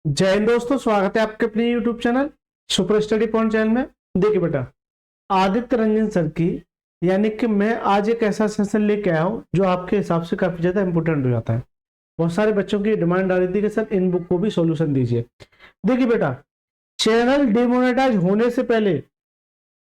जय हिंद दोस्तों, स्वागत है आपके अपने YouTube channel super study point channel में। देखिए बेटा, आदित्य रंजन सर की यानी कि मैं आज एक ऐसा सेशन लेके आया हूँ जो आपके हिसाब से काफी ज्यादा इंपोर्टेंट हो जाता है। बहुत सारे बच्चों की डिमांड आ रही थी कि सर इन बुक को भी सॉल्यूशन दीजिए। देखिए बेटा, चैनल डिमोनेटाइज होने से पहले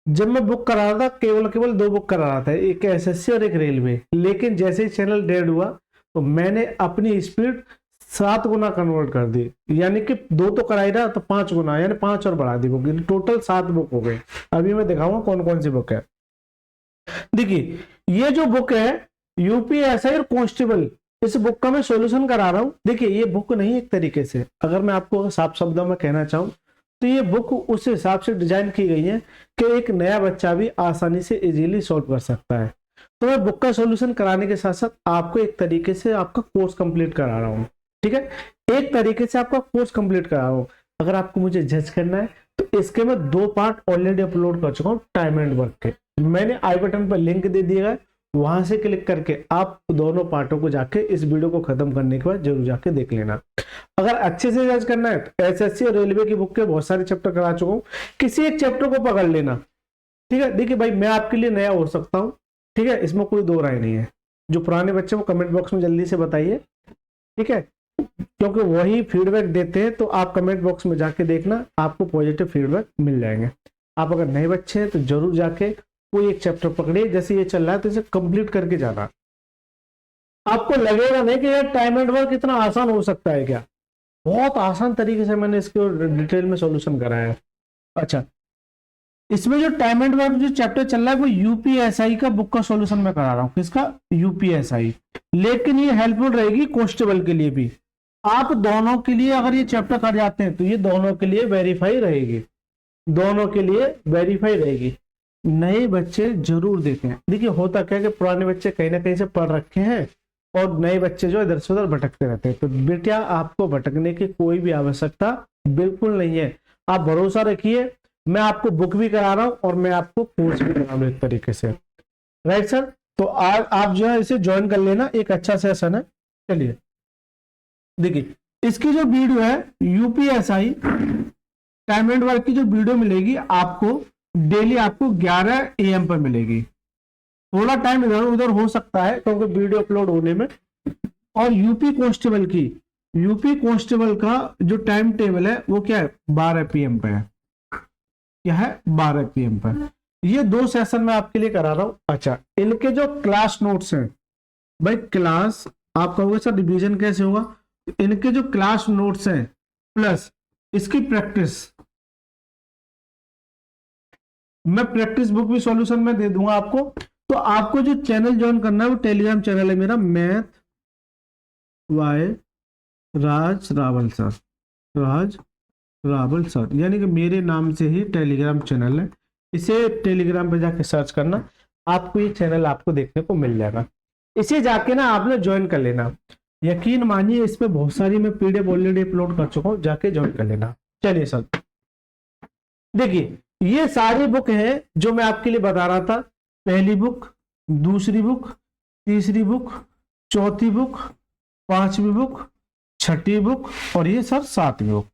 जब मैं बुक करा रहा था, केवल केवल दो बुक करा रहा था, एक एसएससी और एक रेलवे। लेकिन जैसे ही चैनल डेड हुआ तो मैंने अपनी स्पीड 7 गुना कन्वर्ट कर दी, यानी कि दो तो कराई रहा तो 5 गुना, यानी 5 और बढ़ा दी बुक, टोटल 7 बुक हो गए। अभी मैं दिखाऊंगा कौन कौन सी बुक है। देखिए, ये जो बुक है यूपीएसआई और कांस्टेबल, इस बुक का मैं सॉल्यूशन करा रहा हूं। देखिए, ये बुक नहीं, एक तरीके से अगर मैं आपको साफ शब्दों में कहना चाहूं तो ये बुक उस हिसाब से डिजाइन की गई है कि एक नया बच्चा भी आसानी से इजीली सॉल्व कर सकता है। तो मैं बुक का सॉल्यूशन कराने के साथ साथ आपको एक तरीके से आपका कोर्स कंप्लीट करा रहा हूँ। ठीक है, एक तरीके से आपका कोर्स कंप्लीट करा रहा हूँ। अगर आपको मुझे जज करना है तो इसके मैं 2 पार्ट ऑलरेडी अपलोड कर चुका हूँ टाइम एंड वर्क के। मैंने आई बटन पर लिंक दे दिया है, वहां से क्लिक करके आप दोनों पार्टों को जाके इस वीडियो को खत्म करने के बाद जरूर जाके देख लेना। अगर अच्छे से जज करना है तो एसएससी और रेलवे की बुक के बहुत सारे चैप्टर करा चुका हूँ, किसी एक चैप्टर को पकड़ लेना। ठीक है, देखिए भाई, मैं आपके लिए नया हो सकता हूँ, ठीक है, इसमें कोई दो राय नहीं है। जो पुराने बच्चे वो कमेंट बॉक्स में जल्दी से बताइए, ठीक है, क्योंकि वही फीडबैक देते हैं। तो आप कमेंट बॉक्स में जाके देखना, आपको पॉजिटिव फीडबैक मिल जाएंगे। आप अगर नए बच्चे हैं तो जरूर जाके कोई एक चैप्टर पकड़िए, जैसे ये चल रहा है तो इसे कंप्लीट करके जाना। आपको लगेगा नहीं कि यार टाइम एंड वर्क इतना आसान हो सकता है क्या। बहुत आसान तरीके से मैंने इसके डिटेल में सॉल्यूशन कराया है। अच्छा, इसमें जो टाइम एंड वर्क जो चैप्टर चल रहा है वो यूपीएसआई का बुक का सॉल्यूशन मैं करा रहा हूँ। किसका? यूपीएसआई। लेकिन ये हेल्पफुल रहेगी कांस्टेबल के लिए भी। आप दोनों के लिए अगर ये चैप्टर कर जाते हैं तो ये दोनों के लिए वेरीफाई रहेगी, दोनों के लिए वेरीफाई रहेगी। नए बच्चे जरूर देखें। देखिए, होता क्या है कि पुराने बच्चे कहीं ना कहीं से पढ़ रखे हैं और नए बच्चे जो इधर से उधर भटकते रहते हैं। तो बेटा, आपको भटकने की कोई भी आवश्यकता बिल्कुल नहीं है। आप भरोसा रखिए, मैं आपको बुक भी करा रहा हूं और मैं आपको कोर्स भी करा रहा हूं एक तरीके से। Right sir? तो आज आप जो है इसे ज्वाइन कर लेना, एक अच्छा सेशन है। चलिए देखिए, इसकी जो वीडियो है यूपीएसआई टाइम एंड वर्क की जो वीडियो मिलेगी आपको, डेली आपको 11 AM पर मिलेगी। थोड़ा टाइम इधर उधर हो सकता है क्योंकि वीडियो अपलोड होने में। और यूपी कांस्टेबल का जो टाइम टेबल है वो क्या है? 12 PM पे है। क्या है? 12 PM पर। ये 2 सेशन मैं आपके लिए करा रहा हूं। अच्छा, इनके जो क्लास नोट्स हैं, भाई क्लास, आप कहोगे सर रिवीजन कैसे होगा? इनके जो क्लास नोट्स हैं प्लस इसकी प्रैक्टिस, मैं प्रैक्टिस बुक भी सॉल्यूशन में दे दूंगा आपको। तो आपको जो चैनल ज्वाइन करना है वो टेलीग्राम चैनल है मेरा, मैथ वाई राज रावल सर, राज रावल सर, यानी कि मेरे नाम से ही टेलीग्राम चैनल है। इसे टेलीग्राम पे जाके सर्च करना, आपको ये चैनल आपको देखने को मिल जाएगा। इसे जाके ना आपने ज्वाइन कर लेना। यकीन मानिए, इस पे बहुत सारी मैं पीडीएफ ऑलरेडी अपलोड कर चुका हूँ, जाके ज्वाइन कर लेना। चलिए सर, देखिए, ये सारी बुक है जो मैं आपके लिए बता रहा था। पहली बुक, दूसरी बुक, तीसरी बुक, चौथी बुक, पांचवी बुक, छठी बुक और ये सर 7वीं बुक।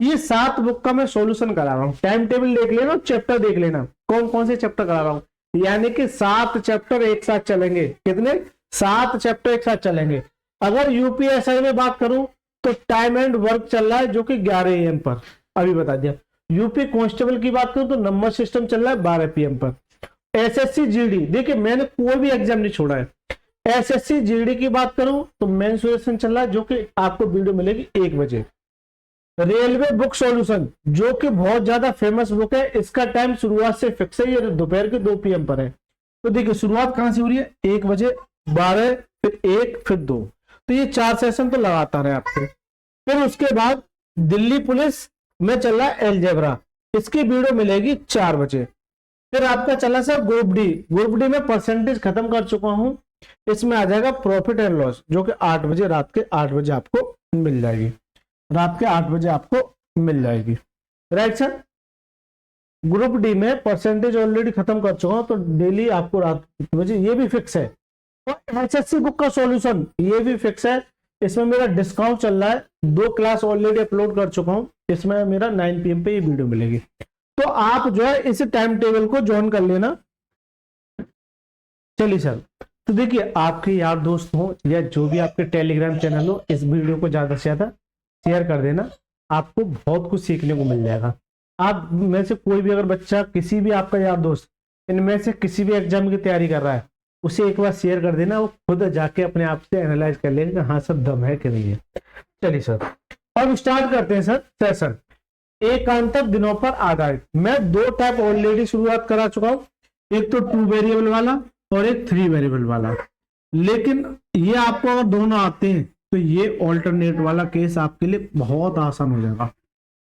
ये 7 बुक का मैं सॉल्यूशन करा रहा हूँ। टाइम टेबल देख लेना, चैप्टर देख लेना, कौन कौन से चैप्टर करा रहा हूँ। यानी कि 7 चैप्टर एक साथ चलेंगे। कितने? 7 चैप्टर एक साथ चलेंगे। अगर यूपीएसआई में बात करूं तो टाइम एंड वर्क चल रहा है जो कि 11 AM पर, अभी बता दिया। यूपी कांस्टेबल की बात करूं तो नंबर सिस्टम चल रहा है 12 PM पर। एसएससी जीडी, देखिए मैंने कोई भी एग्जाम नहीं छोड़ा है। एसएससी जीडी की बात करूं तो मेंसुरेशन चल रहा है जो कि आपको वीडियो मिलेगी 1 बजे। रेलवे बुक सॉल्यूशन जो कि बहुत ज्यादा फेमस बुक है, इसका टाइम शुरुआत से फिक्स है, ये दोपहर के 2 PM पर है। तो देखिए, शुरुआत कहां से हो रही है? 1 बजे, 12, फिर 1, फिर 2। तो ये 4 सेशन तो लगातार है आपके। फिर उसके बाद दिल्ली पुलिस में चल रहा है एलजेब्रा, इसकी वीडियो मिलेगी 4 बजे। फिर आपका चला sir group D. Group D में परसेंटेज खत्म कर चुका हूं, इसमें आ जाएगा प्रॉफिट एंड लॉस जो कि 8 बजे, रात के 8 बजे आपको मिल जाएगी। रात के 8 बजे आपको मिल जाएगी। Right sir? ग्रुप डी में परसेंटेज ऑलरेडी खत्म कर चुका हूं, तो डेली आपको रात 8 बजे, ये भी फिक्स है। और एसएससी बुक का सॉल्यूशन ये भी फिक्स है, इसमें मेरा डिस्काउंट चल रहा है, 2 क्लास ऑलरेडी अपलोड कर चुका हूं, इसमें मेरा 9 PM पे ये वीडियो मिलेगी। तो आप जो है इस टाइम टेबल को ज्वाइन कर लेना। चलिए सर, तो देखिए आपके यार दोस्त हो या जो भी आपके टेलीग्राम चैनल हो, इस वीडियो को ज्यादा से ज्यादा शेयर कर देना, आपको बहुत कुछ सीखने को मिल जाएगा। आप में से कोई भी अगर बच्चा, किसी भी आपका यार दोस्त इनमें से किसी भी एग्जाम की तैयारी कर रहा है, उसे एक बार शेयर कर देना, वो खुद जाके अपने आप से एनालाइज कर लेगा कि हाँ सर दम है कि नहीं है। चलिए सर, अब स्टार्ट करते हैं सर सेशन। एकांतर दिनों पर आधारित। मैं 2 टाइप ऑलरेडी शुरुआत करा चुका हूं, एक तो 2 वेरिएबल वाला और एक 3 वेरिएबल वाला। लेकिन ये आपको अगर दोनों आते हैं तो ये ऑल्टरनेट वाला केस आपके लिए बहुत आसान हो जाएगा।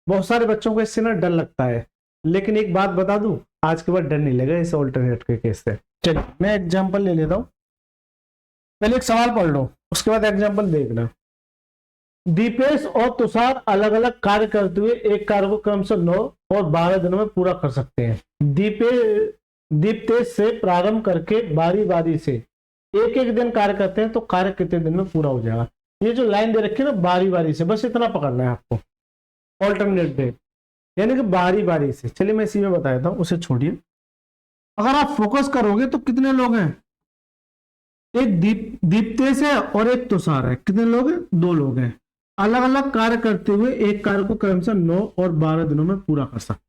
बहुत सारे बच्चों को इससे ना डर लगता है, लेकिन एक बात बता दूं, आज के बाद डर नहीं लगेगा इस ऑल्टरनेट के केस से। चलिए मैं एग्जांपल ले लेता हूं, पहले एक सवाल पढ़ लो, उसके बाद एग्जांपल देखना। दीपेश और तुषार अलग अलग कार्य करते हुए एक कार्य को क्रमशः 9 और 12 दिनों में पूरा कर सकते हैं। दीप्तेश से प्रारंभ करके बारी बारी से एक एक दिन कार्य करते हैं तो कार्य कितने दिन में पूरा हो जाएगा। ये जो लाइन दे रखी है ना, बारी बारी से, बस इतना पकड़ना है आपको, ऑल्टरनेट डे यानी कि बारी बारी से। चलिए मैं इसी में बता देता हूं, उसे छोड़िए। अगर आप फोकस करोगे तो कितने लोग हैं, एक दीप्तेश है और एक तुषार है, कितने लोग हैं, 2 लोग हैं। अलग अलग कार्य करते हुए एक कार्य को क्रमशः 9 और 12 दिनों में पूरा कर सकते हैं।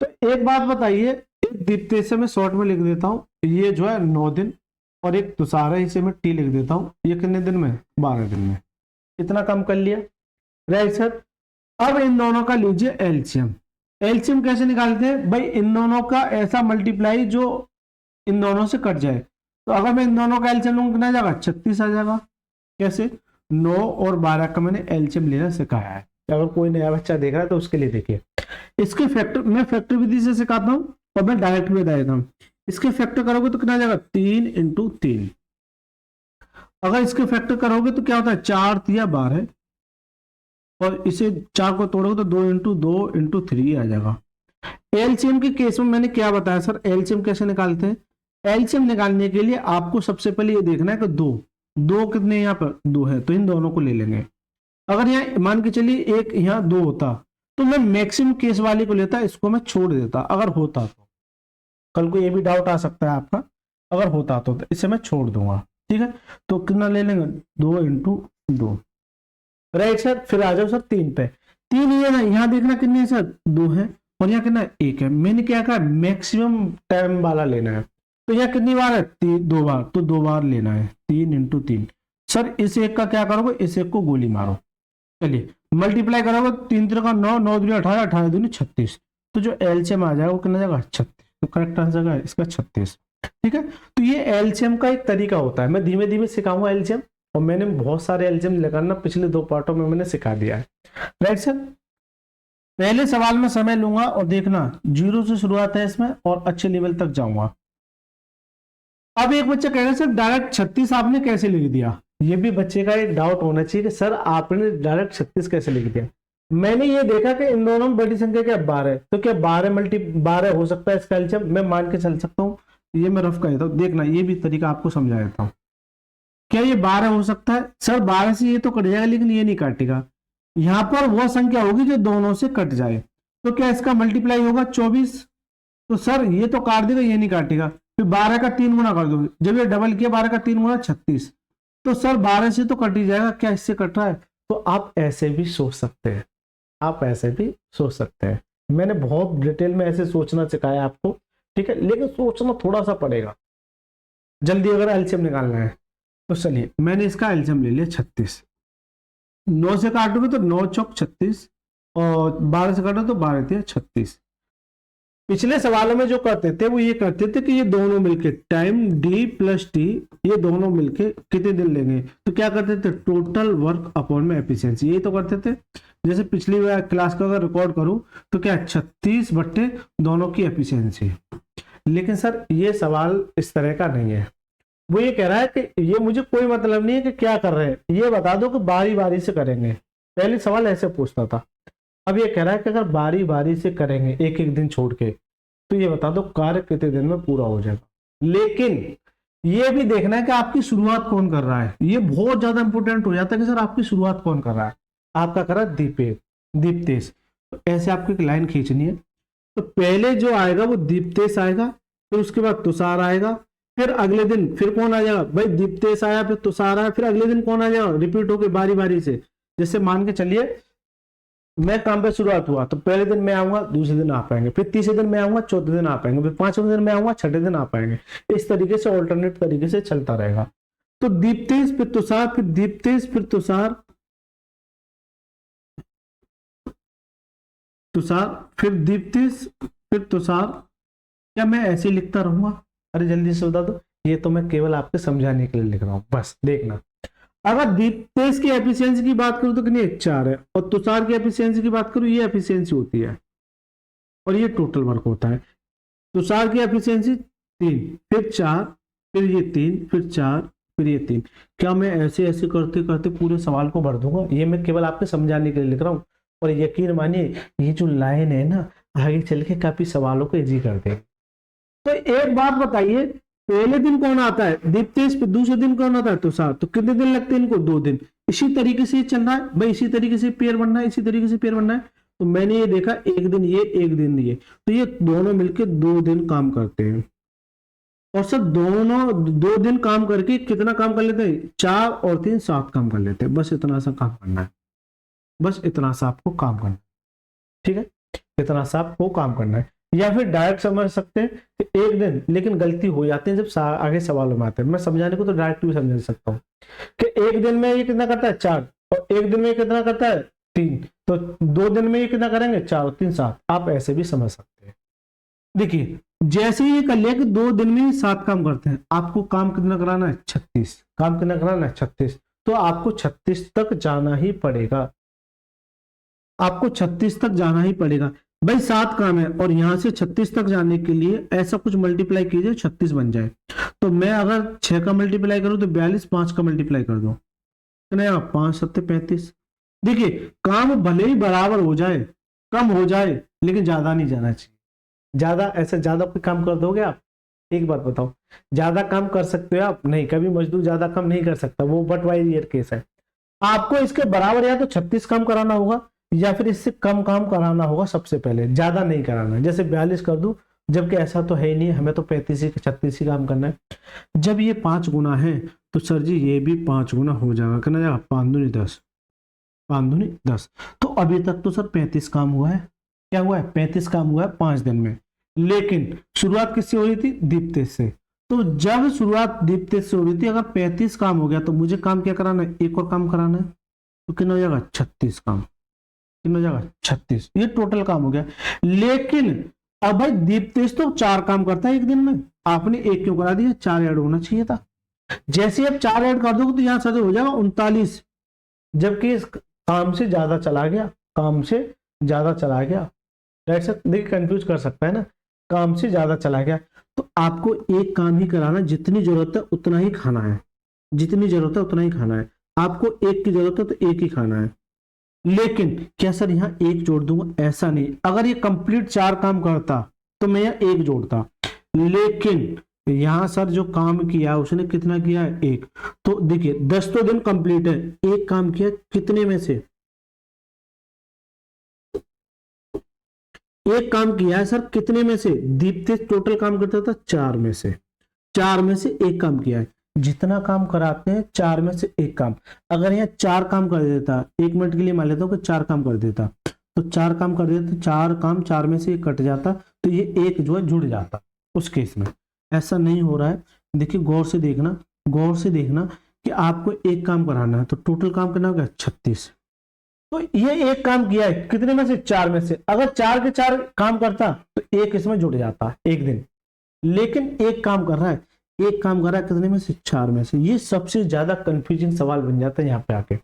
तो एक बात बताइए, एक दीप्तेश से मैं शॉर्ट में लिख देता हूं, ये जो है 9 दिन, और एक तुषार है, इसे मैं टी लिख देता हूं, ये कितने दिन में, 12 दिन में। इतना कम कर लिया, राइट सर। अब इन दोनों का लीजिए एलसीएम। एलसीएम कैसे निकालते हैं भाई, इन दोनों का ऐसा मल्टीप्लाई जो इन दोनों से कट जाए। तो अगर मैं इन दोनों का एलसीएम लूंगा कितना जाएगा, 36 आ जाएगा। कैसे, 9 और 12 का मैंने एलसीएम लेना सिखाया है, अगर कोई नया बच्चा देख रहा है तो उसके लिए देखिए। इसके फैक्टर मैं फैक्टर विधि से सिखाता हूँ और मैं डायरेक्ट भी बता देता हूँ। इसके फैक्टर करोगे तो कितना जाएगा, 3 × 3। अगर इसके फैक्टर करोगे तो क्या होता है, 4 × 12, और इसे 4 को तोड़ोगे तो 2 × 2 × 3 आ जाएगा। एलसीएम के केस में मैंने क्या बताया सर, एलसीएम कैसे निकालते हैं। एलसीएम निकालने के लिए आपको सबसे पहले ये देखना है कि 2 कितने यहाँ पर 2 है, तो इन दोनों को ले लेंगे। अगर यहाँ मान के चलिए एक यहाँ 2 होता तो मैं मैक्सिमम केस वाले को लेता, इसको मैं छोड़ देता। अगर होता तो कल को ये भी डाउट आ सकता है आपका, अगर होता तो इसे मैं छोड़ दूंगा, ठीक है। तो कितना ले लेंगे, 2 × 2, राइट सर। फिर आ जाओ सर 3 पे। 3 ये ना, यहाँ देखना कितने है सर, 2 है, और यहाँ कितना 1 है। मैंने क्या कहा, मैक्सिमम टाइम वाला लेना है। तो यहाँ कितनी बार है, 2 बार, तो 2 बार लेना है, 3 × 3। सर इस एक का क्या करोगे, इस एक को गोली मारो। चलिए मल्टीप्लाई करोगे, 3 × 3 = 9, 9 × 2 = 18, 18 × 2 = 36। तो जो एलसीएम आ जाएगा वो कितना जाएगा, 36। तो करेक्ट आंसर है इसका 36, ठीक है। तो ये एलसीएम का एक तरीका होता है, मैं धीमे धीमे सिखाऊंगा एलसीएम, और मैंने बहुत सारे एलसीएम लगाना पिछले 2 पार्टों में मैंने सिखा दिया है, राइट सर। पहले सवाल में समय लूंगा और देखना 0 से शुरुआत है इसमें और अच्छे लेवल तक जाऊंगा। अब एक बच्चा कह रहा है सर डायरेक्ट 36 आपने कैसे लिख दिया। ये भी बच्चे का एक डाउट होना चाहिए कि सर आपने डायरेक्ट 36 कैसे लिख दिया। मैंने ये देखा कि इन दोनों में बड़ी संख्या क्या 12 है, तो क्या 12 हो सकता है इसका एलसीएम, मैं मान के चल सकता हूँ। ये मैं रफ कर देता हूँ, देखना ये भी तरीका आपको समझा देता हूँ। क्या ये 12 हो सकता है, सर 12 से ये तो कट जाएगा, लेकिन ये नहीं काटेगा। यहाँ पर वो संख्या होगी जो दोनों से कट जाए, तो क्या इसका मल्टीप्लाई होगा 24। तो सर ये तो काट देगा, ये नहीं काटेगा। फिर 12 का 3 गुना कर दो, जब ये डबल किया 12 का 3 गुना 36। तो सर 12 से तो कट ही जाएगा, क्या इससे कट रहा है। तो आप ऐसे भी सोच सकते हैं, आप ऐसे भी सोच सकते हैं। मैंने बहुत डिटेल में ऐसे सोचना सिखाया आपको, ठीक है, लेकिन सोचना थोड़ा सा पड़ेगा जल्दी अगर एलसीएम निकालना है। तो चलिए मैंने इसका एलसीएम ले लिया 36। 9 से काटोगे तो 9 चौक 36, और 12 से काटो तो 12 × 36। पिछले सवालों में जो करते थे वो ये करते थे कि ये दोनों मिलके टाइम डी प्लस टी, ये दोनों मिलके कितने दिन लेंगे, तो क्या करते थे, टोटल वर्क अपॉन में एफिशिएंसी, यही तो करते थे। जैसे पिछली क्लास का अगर रिकॉर्ड करूं तो क्या 36 बट्टे दोनों की एफिशिएंसी। लेकिन सर ये सवाल इस तरह का नहीं है, वो ये कह रहा है कि ये मुझे कोई मतलब नहीं है कि क्या कर रहे हैं, ये बता दो कि बारी बारी से करेंगे। पहले सवाल ऐसे पूछता था, अब ये कह रहा है कि अगर बारी बारी से करेंगे एक एक दिन छोड़ के, तो ये बता दो कार्य कितने दिन में पूरा हो जाएगा। लेकिन ये भी देखना है कि आपकी शुरुआत कौन कर रहा है। ये बहुत ज्यादा इंपॉर्टेंट हो जाता है कि सर आपकी शुरुआत कौन कर रहा है। आपका कर रहा है दीप्तेश। तो ऐसे आपको एक लाइन खींचनी है। तो पहले जो आएगा वो दीप्तेश आएगा, फिर उसके बाद तुषार आएगा, फिर अगले दिन फिर कौन आ जाएगा भाई, दीप्तेश आया, फिर तुषार आया, फिर अगले दिन कौन आ जाएगा, रिपीट होके बारी बारी से। जैसे मान के चलिए मैं काम पे शुरुआत हुआ तो पहले दिन मैं आऊंगा, दूसरे दिन आप आएंगे, फिर तीसरे दिन मैं आऊंगा, चौथे दिन आप आएंगे, फिर पांचवें दिन मैं आऊंगा, छठे दिन आप आएंगे। इस तरीके से ऑल्टरनेट तरीके से चलता रहेगा। तो दीप्तेश फिर तुषार, फिर दीप्तेश फिर तुषार, तुषार फिर दीप्तेश फिर तुषार। क्या मैं ऐसे ही लिखता रहूंगा? अरे जल्दी से बता दो। ये तो मैं केवल आपके समझाने के लिए लिख रहा हूं, बस देखना। अगर दीप्तेश की एफिशिएंसी की बात करूं तो कितनी है, 4 है, और तुषार की एफिशिएंसी की बात करूं ये एफिशिएंसी होती है और ये टोटल वर्क होता है। तुषार की एफिशिएंसी 3, फिर 4, फिर ये 3, फिर 4, फिर ये 3। क्या मैं ऐसे ऐसे करते करते पूरे सवाल को भर दूंगा? ये मैं केवल आपके समझाने के लिए लिख रहा हूँ। और यकीन मानिए ये जो लाइन है ना, आगे चल के काफी सवालों को इजी कर देगी। तो एक बात बताइए, पहले दिन कौन आता है, दीप्तेश, पे दूसरे दिन कौन आता है, तुषार। तो कितने दिन लगते हैं इनको, 2 दिन। इसी तरीके से चल रहा है भाई, इसी तरीके से पेयर बनना है, इसी तरीके से पेयर बनना है। तो मैंने ये देखा, एक दिन ये, एक दिन ये, तो ये दोनों मिलके 2 दिन काम करते हैं। और सब दोनों 2 दिन काम करके कितना काम कर लेते हैं, 4 और 3 7 काम कर लेते हैं। बस इतना सा काम करना है, बस इतना सा आपको काम करना है। ठीक है, इतना सा आपको काम करना है। या फिर डायरेक्ट समझ सकते हैं कि एक दिन, लेकिन गलती हो जाती है जब आगे सवालों में आते हैं। मैं समझाने को तो डायरेक्ट भी समझा सकता हूँ कि एक दिन में ये कितना करता है, 4, और एक दिन में ये कितना करता है, 3। तो 2 दिन में ये कितना करेंगे, 4 और 3 7। आप ऐसे भी समझ सकते हैं। देखिए जैसे ही ये कर लिया कि 2 दिन में ही 7 काम करते हैं, आपको काम कितना कराना है, 36। काम कितना कराना है, 36। तो आपको 36 तक जाना ही पड़ेगा, आपको 36 तक जाना ही पड़ेगा भाई। 7 काम है और यहां से 36 तक जाने के लिए ऐसा कुछ मल्टीप्लाई कीजिए 36 बन जाए। तो मैं अगर 6 का मल्टीप्लाई करूं तो 42, 5 का मल्टीप्लाई कर दो, कितना 5 7 35। देखिए काम भले ही बराबर हो जाए, कम हो जाए, लेकिन ज्यादा नहीं जाना चाहिए। ज्यादा ऐसे ज्यादा कोई काम कर दोगे आप, एक बात बताओ, ज्यादा काम कर सकते हो आप? नहीं, कभी मजदूर ज्यादा काम नहीं कर सकता, वो बट वाई रियर केस है। आपको इसके बराबर या तो 36 काम कराना होगा या फिर इससे कम काम कराना होगा। सबसे पहले ज्यादा नहीं कराना है, जैसे 42 कर दूं, जबकि ऐसा तो है ही नहीं, हमें तो 35 ही 36 ही काम करना है। जब ये 5 गुना है तो सर जी ये भी 5 गुना हो जाएगा, कितना जाएगा, 5 दूनी 10, 5 दूनी 10। तो अभी तक तो सर 35 काम हुआ है। क्या हुआ है, 35 काम हुआ है 5 दिन में। लेकिन शुरुआत किससे हो रही थी, दीप्तेश से। तो जब शुरुआत दीप्तेश से हो रही थी, अगर 35 काम हो गया तो मुझे काम क्या कराना है, एक और काम कराना है। तो कितना हो जाएगा, 36 काम। कितना हो जाएगा, 36। ये टोटल काम हो गया। लेकिन अब भाई दीप्तेश तो 4 काम करता है एक दिन में, आपने एक क्यों करा दिया, 4 ऐड होना चाहिए था। जैसे आप 4 ऐड कर दोगे तो यहां सर हो जाएगा 39, जबकि इस काम से ज्यादा चला गया, काम से ज्यादा चला गया। राइट सर, देखिए कंफ्यूज कर सकता है ना, काम से ज्यादा चला गया। तो आपको एक काम ही कराना, जितनी जरूरत है उतना ही खाना है, जितनी जरूरत है उतना ही खाना है। आपको एक की जरूरत है तो एक ही खाना है। लेकिन क्या सर यहां एक जोड़ दूंगा, ऐसा नहीं। अगर ये कंप्लीट 4 काम करता तो मैं यहां एक जोड़ता, लेकिन यहां सर जो काम किया उसने कितना किया है, 1। तो देखिए 10 तो दिन कंप्लीट है, एक काम किया कितने में से, एक काम किया है सर कितने में से, दीप्तेश टोटल काम करता था 4 में से, 4 में से एक काम किया है। जितना काम कराते हैं 4 में से एक काम, अगर यहाँ 4 काम कर देता, 1 मिनट के लिए मान लेता हूँ कि 4 काम कर देता, तो 4 काम कर देता, 4 काम 4 में से कट जाता, तो ये एक जो है जुड़ जाता। उस केस में ऐसा नहीं हो रहा है। देखिए गौर से देखना, गौर से देखना कि आपको एक काम कराना है, तो टोटल काम करना होगा 36। तो ये एक काम किया है कितने में से, 4 में से। अगर 4 के 4 काम करता तो एक इसमें जुड़ जाता एक दिन, लेकिन एक काम कर रहा है, एक काम कर रहा है कितने में से, 4 में से। ये सबसे ज्यादा कंफ्यूजिंग सवाल बन जाता है यहाँ पे आके।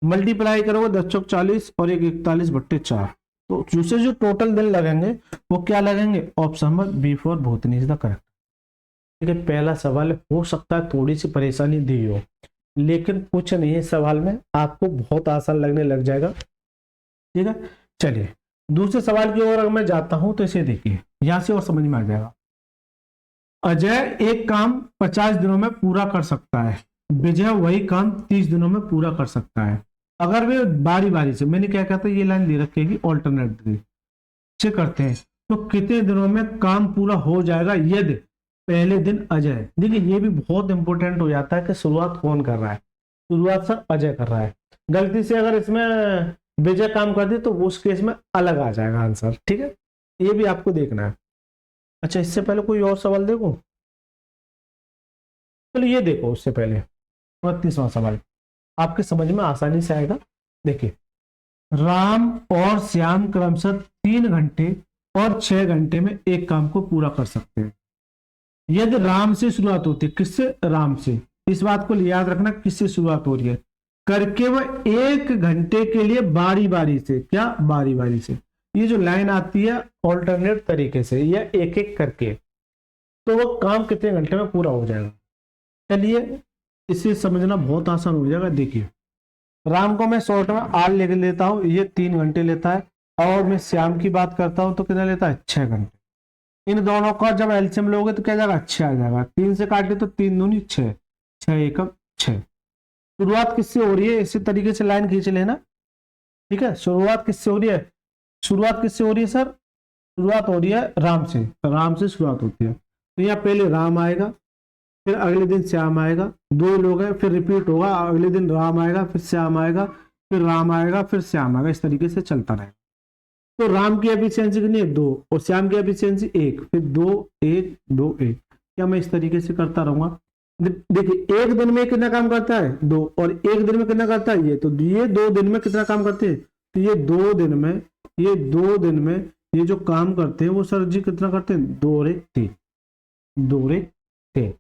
मल्टीप्लाई करोगे 10 चौक 40 और 41/4, तो दूसरे जो टोटल दिन लगेंगे वो क्या लगेंगे, ऑप्शन नंबर बी फॉर भूतनी इज द करेक्ट। ठीक है, पहला सवाल हो सकता है थोड़ी सी परेशानी दी हो, लेकिन कुछ नहीं है सवाल में, आपको बहुत आसान लगने लग जाएगा। ठीक है, चलिए दूसरे सवाल की ओर अगर मैं जाता हूं तो इसे देखिए, यहां से और समझ में आ जाएगा। अजय एक काम 50 दिनों में पूरा कर सकता है, विजय वही काम 30 दिनों में पूरा कर सकता है। अगर वे बारी बारी से, मैंने क्या कहता है, ये लाइन दे रखेगी ऑल्टरनेटली से करते हैं तो कितने दिनों में काम पूरा हो जाएगा यदि पहले दिन अजय। देखिए ये भी बहुत इंपॉर्टेंट हो जाता है कि शुरुआत कौन कर रहा है। शुरुआत सर अजय कर रहा है, गलती से अगर इसमें विजय काम कर दे तो उस केस में अलग आ जाएगा आंसर, ठीक है, ये भी आपको देखना है। अच्छा इससे पहले कोई और सवाल देखो, चलो ये देखो उससे पहले 32वां सवाल आपके समझ में आसानी से आएगा। देखिए राम और श्याम क्रमशः 3 घंटे और 6 घंटे में एक काम को पूरा कर सकते हैं। यदि राम से शुरुआत होती है, किससे, राम से, इस बात को याद रखना किससे शुरुआत हो रही है, करके वह 1 घंटे के लिए बारी बारी से, क्या बारी बारी से, ये जो लाइन आती है ऑल्टरनेट तरीके से या एक एक करके, तो वो काम कितने घंटे में पूरा हो जाएगा। चलिए इसे समझना बहुत आसान हो जाएगा। देखिए राम को मैं शॉर्ट में आर लिख लेता हूं, ये 3 घंटे लेता है, और मैं श्याम की बात करता हूं तो कितना लेता है, 6 घंटे। इन दोनों का जब एलसीएम लोगे तो क्या जाएगा, 6 आ जाएगा। 3 से काटे तो 3 दूनी 6, 6 एकम 6। शुरुआत किससे हो रही है, इसी तरीके से लाइन खींच लेना, ठीक है। शुरुआत किससे हो रही है, शुरुआत किससे हो रही है सर, शुरुआत हो रही है राम से, राम से शुरुआत होती है। तो यहाँ पहले राम आएगा, फिर अगले दिन श्याम आएगा, 2 लोग हैं, फिर रिपीट होगा, अगले दिन राम आएगा, फिर श्याम आएगा, फिर राम आएगा, फिर श्याम आएगा, इस तरीके से चलता रहेगा। तो राम की एफिशिएंसी कितनी है, 2, और श्याम की एफिशिएंसी 1, फिर 2 1 2 1। क्या मैं इस तरीके से करता रहूंगा। देखिए एक दिन में कितना काम करता है, 2, और एक दिन में कितना करता है, ये, तो ये 2 दिन में कितना काम करते हैं, तो ये 2 दिन में, ये 2 दिन में ये जो काम करते हैं वो सर जी कितना करते हैं, 2 रे 3, 2 रे 3।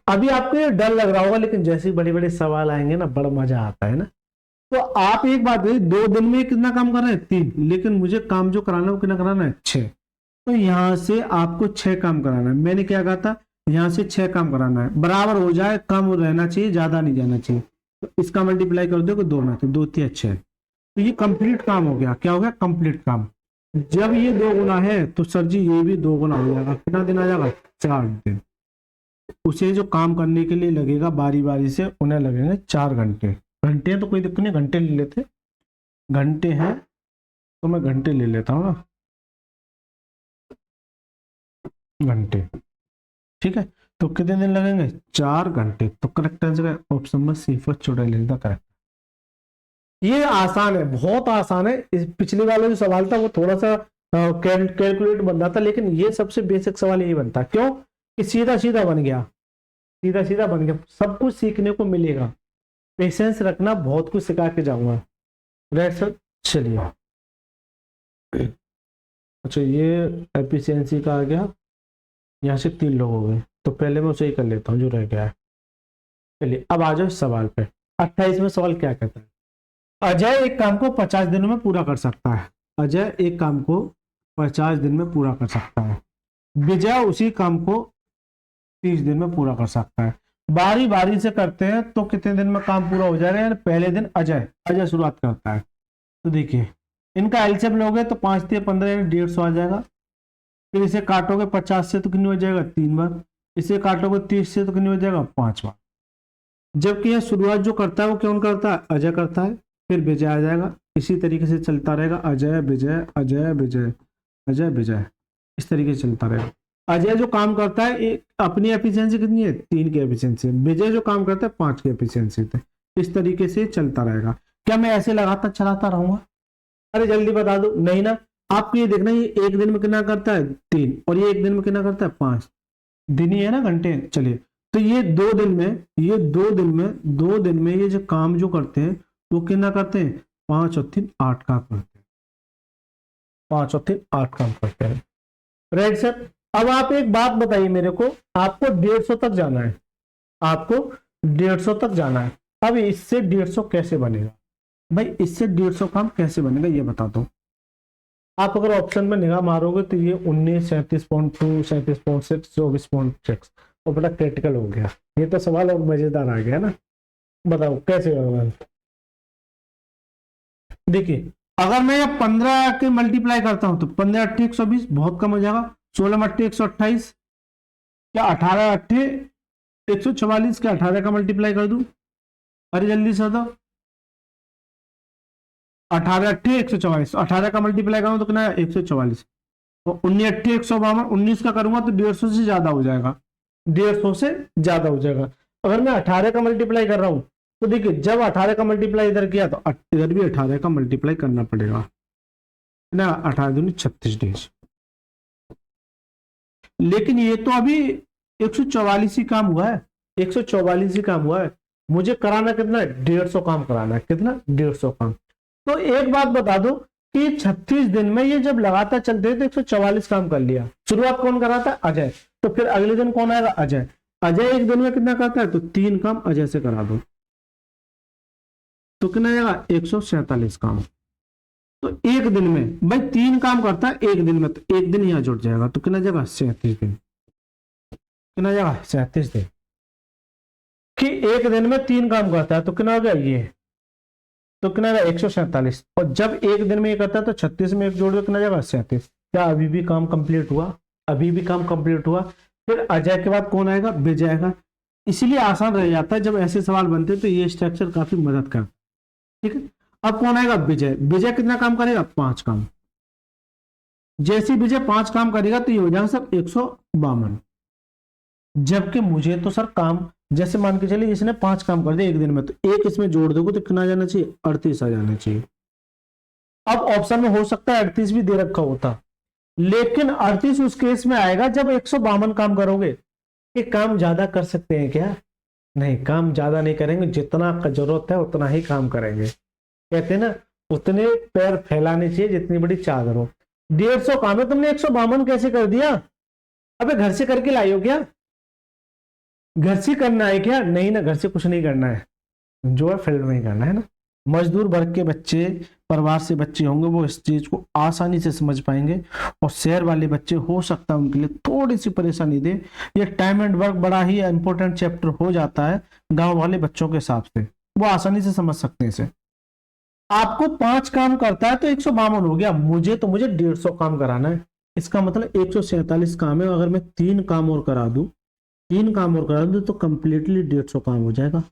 अभी आपको ये डर लग रहा होगा, लेकिन जैसे ही बड़े बड़े सवाल आएंगे ना बड़ा मजा आता है ना। तो आप एक बात है, 2 दिन में कितना काम कर रहे हैं, 3, लेकिन मुझे काम जो कराना है वो कितना कराना है, 6। तो यहां से आपको 6 काम कराना है। मैंने क्या कहा था, यहां से 6 काम कराना है, बराबर हो जाए, कम रहना चाहिए, ज्यादा नहीं जाना चाहिए। तो इसका मल्टीप्लाई कर दो 2 में, तो 2 3 6, तो ये कंप्लीट काम हो गया। क्या हो गया, कंप्लीट काम। जब ये 2 गुना है तो सर जी ये भी 2 गुना हो जाएगा, कितना दिन आ जाएगा, 4 दिन। उसे जो काम करने के लिए लगेगा बारी बारी से, उन्हें लगेंगे 4 घंटे। घंटे हैं तो कोई दिक्कत नहीं, घंटे ले लेते, घंटे हैं तो मैं घंटे ले लेता हूँ ना, घंटे, ठीक है। तो कितने दिन लगेंगे, 4 घंटे। तो करेक्ट आंसर ऑप्शन में सी फर्स्ट छोटा ले लेता, करेक्ट। ये आसान है, बहुत आसान है। इस पिछले वाला जो सवाल था वो थोड़ा सा कैलकुलेट बन रहा था, लेकिन ये सबसे बेसिक सवाल यही बनता, क्यों कि सीधा सीधा बन गया, सीधा सीधा बन गया। सब कुछ सीखने को मिलेगा, पेशेंस रखना, बहुत कुछ सिखा के जाऊंगा। राइट सर, चलिए। अच्छा ये एफिशिएंसी का आ गया, यहाँ से 3 लोग हो गए, तो पहले मैं उसे ही कर लेता हूँ जो रह गया है। चलिए अब आ जाओ इस सवाल पे। 28वां सवाल क्या कहता है, अजय एक काम को 50 दिनों में पूरा कर सकता है। अजय एक काम को 50 दिन में पूरा कर सकता है, विजय उसी काम को 30 दिन में पूरा कर सकता है। बारी बारी से करते हैं तो कितने दिन में काम पूरा हो जाएगा, यानी पहले दिन अजय शुरुआत करता है। तो देखिए इनका एलसीएम लोगे तो 5 3 15 यानी 150 आ जाएगा। फिर इसे काटोगे 50 से तो कितनी हो जाएगा, 3 बार। इसे काटोगे 30 से तो कितनी हो जाएगा, 5 बार। जबकि यह शुरुआत जो करता है वो कौन करता है, अजय करता है। फिर विजय आ जाएगा, इसी तरीके से चलता रहेगा, अजय विजय अजय विजय अजय विजय, इस तरीके से चलता रहेगा। अजय जो काम करता है एक अपनी एफिशिएंसी कितनी है, 3 की एफिशिएंसी। विजय जो काम करता है 5 की एफिशिएंसी थे। इस तरीके से चलता रहेगा। क्या मैं ऐसे लगातार चलाता रहूंगा, अरे जल्दी बता दो, नहीं ना। आपको ये देखना, ये एक दिन में कितना करता है, 3, और ये एक दिन में कितना करता है, 5 दिन ही है ना, घंटे। चलिए तो ये 2 दिन में, ये 2 दिन में ये जो काम जो करते हैं वो कितना करते हैं, 5 और 3 8 काम करते हैं, 5 और 3 8 काम करते हैं। Right sir. अब आप एक बात बताइए मेरे को, आपको 150 तक जाना है, आपको 150 तक जाना है। अब इससे 150 कैसे बनेगा भाई, इससे 150 काम कैसे बनेगा ये बता दो। आप अगर ऑप्शन में निगाह मारोगे तो ये 19 37.2 37.6 24.6, और बड़ा क्रिटिकल हो गया। ये तो सवाल और मजेदार आ गया ना, बताओ कैसे होगा। देखिए अगर मैं ये 15 के मल्टीप्लाई करता हूं तो 15 8 120 बहुत कम हो जाएगा, 16 8 128, क्या 18 अट्ठे 144 के 18 का मल्टीप्लाई कर दूं? अरे जल्दी से बताओ। 18 अट्ठे 144, 18 का मल्टीप्लाई करूं तो कितना है? 144। तो 19 अट्ठे 152, 19 का करूंगा तो 150 से ज्यादा हो जाएगा, 150 से ज्यादा हो जाएगा। अगर मैं 18 का मल्टीप्लाई कर रहा हूं तो देखिए, जब 18 का मल्टीप्लाई इधर किया तो इधर भी 18 का मल्टीप्लाई करना पड़ेगा ना। 18 दूनी 36 डेज। लेकिन ये तो अभी 144 ही काम हुआ है, 144 ही काम हुआ है। मुझे कराना कितना है? 150 काम कराना है। कितना? 150 काम। तो एक बात बता दो कि 36 दिन में ये जब लगातार चलते हैं तो 144 काम कर लिया। शुरुआत कौन कराता है? अजय। तो फिर अगले दिन कौन आएगा? अजय। अजय एक दिन में कितना करता है? तो 3 काम अजय से करा दो, तो कितना आएगा? 147 काम। तो एक दिन में भाई 3 काम करता है एक दिन में, तो एक दिन यहां जुड़ जाएगा, तो कितना जाएगा? 37 दिन। कितना जाएगा? 37 दिन। कि एक दिन में 3 काम करता है तो कितना हो गया ये? तो कितना जाएगा? 147। और जब एक दिन में ये करता है तो 36 में एक जोड़ दो, कितना जाएगा? 37। क्या अभी भी काम कंप्लीट हुआ? अभी भी काम कंप्लीट हुआ। फिर अजय के बाद कौन आएगा? विजय आएगा। इसीलिए आसान रह जाता है जब ऐसे सवाल बनते हैं, तो ये स्ट्रक्चर काफी मदद करता है। ठीक है, अब कौन आएगा? विजय। विजय कितना काम करेगा? 5 काम। जैसे विजय 5 काम करेगा तो ये हो जाएगा सर 152। जबकि मुझे तो सर काम, जैसे मान के चलिए इसने 5 काम कर दिया एक दिन में, तो एक इसमें जोड़ दोगे तो कितना जाना चाहिए? 38 आ जाना चाहिए। अब ऑप्शन में हो सकता है 38 भी दे रखा होता, लेकिन 38 उस केस में आएगा जब 152 काम करोगे। ये काम ज्यादा कर सकते हैं क्या? नहीं, काम ज्यादा नहीं करेंगे, जितना जरूरत है उतना ही काम करेंगे। कहते हैं ना, उतने पैर फैलाने चाहिए जितनी बड़ी चादर हो। 150 काम है, तुमने 152 कैसे कर दिया? अबे घर से करके लाई हो क्या? घर से करना है क्या? नहीं ना, घर से कुछ नहीं करना है, जो है फील्ड में ही करना है ना। मजदूर वर्ग के बच्चे, परिवार से बच्चे होंगे, वो इस चीज को आसानी से समझ पाएंगे। और शहर वाले बच्चे हो सकता है उनके लिए थोड़ी सी परेशानी दे। ये टाइम एंड वर्क बड़ा ही इंपॉर्टेंट चैप्टर हो जाता है गांव वाले बच्चों के हिसाब से, वो आसानी से समझ सकते हैं इसे। आपको 5 काम करता है तो 152 हो गया, मुझे 150 काम कराना है। इसका मतलब 147 काम है। अगर मैं 3 काम और करा दूं, 3 काम और करा दूं तो कंप्लीटली 150 काम हो जाएगा।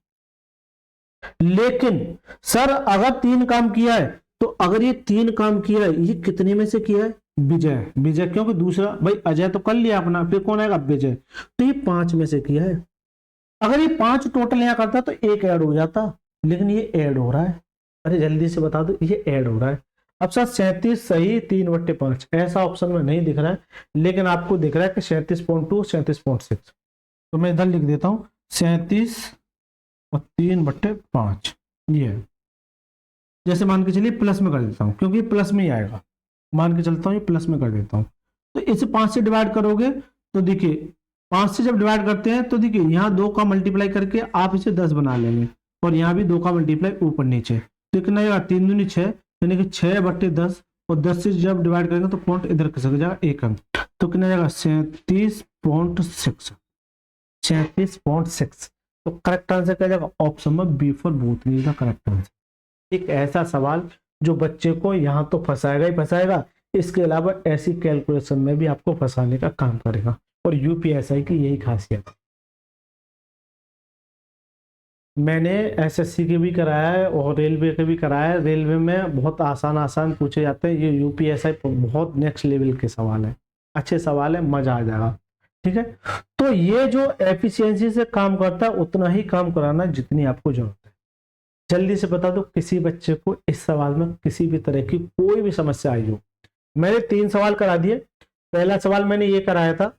लेकिन सर अगर 3 काम किया है, तो अगर ये 3 काम किया है, ये कितने में से किया है? विजय। विजय क्योंकि दूसरा भाई अजय तो कर लिया अपना, फिर कौन आएगा? विजय। तो ये 5 में से किया है। अगर ये 5 टोटल यहां करता तो एक ऐड हो जाता, लेकिन ये ऐड हो रहा है। अरे जल्दी से बता दो, ये ऐड हो रहा है। अब सर 37 सही 3/5 ऐसा ऑप्शन में नहीं दिख रहा है, लेकिन आपको दिख रहा है कि 37.2 37.6। तो मैं इधर लिख देता हूं 37 और 3/5 ये है। जैसे मान के चलिए प्लस में कर देता हूं, क्योंकि प्लस में ही आएगा। मान के चलता हूं ये प्लस में कर देता हूं, तो इसे 5 से डिवाइड करोगे तो देखिए 5 से जब डिवाइड करते हैं तो देखिए यहाँ 2 का मल्टीप्लाई करके आप इसे 10 बना लेंगे, और यहाँ भी 2 का मल्टीप्लाई ऊपर नीचे, तो कितना आएगा? 3 दूनी 6, यानी कि 6/10। और 10 से जब डिवाइड करेंगे तो पॉइंट इधर खिसक जाएगा 1 अंक, तो कितना जाएगा? 37.6। 37.6। तो करेक्ट आंसर क्या जाएगा? ऑप्शन में बी फॉर बोथनी का करेक्ट आंसर। एक ऐसा सवाल जो बच्चे को यहाँ तो फंसाएगा ही फंसाएगा, इसके अलावा ऐसी कैलकुलेशन में भी आपको फंसाने का काम करेगा, और यूपीएसआई की यही खासियत है। मैंने एसएससी के भी कराया है और रेलवे के भी कराया है। रेलवे में बहुत आसान आसान पूछे जाते हैं, ये यूपीएसआई बहुत नेक्स्ट लेवल के सवाल है, अच्छे सवाल है, मजा आ जाएगा। ठीक है, तो ये जो एफिशिएंसी से काम करता है उतना ही काम कराना जितनी आपको जरूरत है। जल्दी से बता दो किसी बच्चे को इस सवाल में किसी भी तरह की कोई भी समस्या आई हो। मैंने 3 सवाल करा दिए। पहला सवाल मैंने ये कराया था,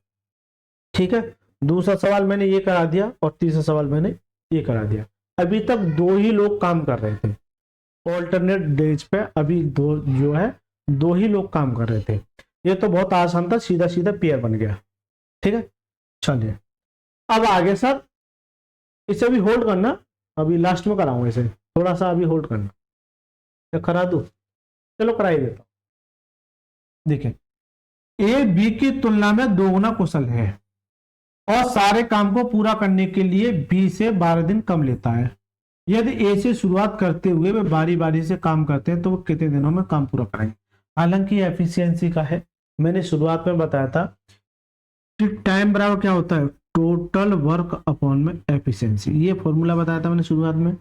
ठीक है, दूसरा सवाल मैंने ये करा दिया, और तीसरा सवाल मैंने ये करा दिया। अभी तक 2 ही लोग काम कर रहे थे ऑल्टरनेट डेज पे, अभी 2 जो है 2 ही लोग काम कर रहे थे। ये तो बहुत आसान था, सीधा सीधा पेयर बन गया। ठीक है, चलिए अब आगे सर, इसे अभी होल्ड करना, अभी लास्ट में कराऊंगा इसे, थोड़ा सा अभी होल्ड करना। क्या करा दूं? चलो करा ही देता हूं। देखिए, ए बी की तुलना में 2 गुना कुशल है और सारे काम को पूरा करने के लिए बी से 12 दिन कम लेता है। यदि ए से शुरुआत करते हुए वे बारी बारी से काम करते हैं तो वो कितने दिनों में काम पूरा करेंगे? हालांकि एफिशिएंसी का है, मैंने शुरुआत में बताया था कि टाइम बराबर क्या होता है, टोटल वर्क अपॉन में एफिशिएंसी। ये फॉर्मूला बताया था मैंने शुरुआत में।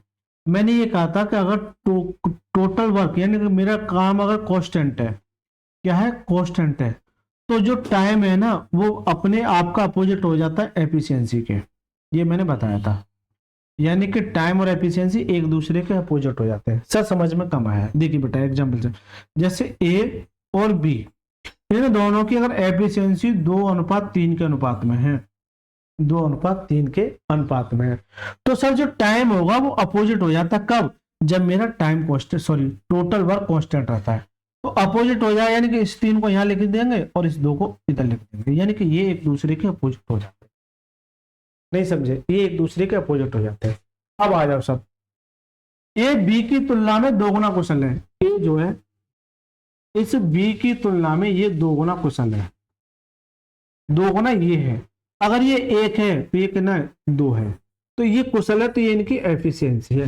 मैंने ये कहा था कि अगर टोटल वर्क यानी कि मेरा काम अगर कांस्टेंट है, क्या है, कांस्टेंट है, तो जो टाइम है ना वो अपने आप का अपोजिट हो जाता है एफिशिएंसी के। ये मैंने बताया था, यानी कि टाइम और एफिशिएंसी एक दूसरे के अपोजिट हो जाते हैं। सर समझ में कम आया, देखिए बेटा एग्जांपल से, जैसे ए और बी, इन दोनों की अगर एफिशिएंसी 2:3 के अनुपात में है, 2:3 के अनुपात में है, तो सर जो टाइम होगा वो अपोजिट हो जाता है। कब? जब मेरा time constant, sorry total work constant रहता है, तो अपोजिट हो जाए, यानी कि इस 3 को यहां लिख देंगे और इस 2 को इधर लिख देंगे, यानी कि ये एक दूसरे के अपोजिट हो जाते हैं। नहीं समझे, ये एक दूसरे के अपोजिट हो जाते हैं। अब आ जाओ सब, ए बी की तुलना में 2 गुना कुशल है। ए जो है इस बी की तुलना में ये 2 गुना कुशल है, 2 गुना ये है। अगर ये 1 है तो ये कितना है, 2 है, तो ये कुशल है, तो ये इनकी एफिशिएंसी है,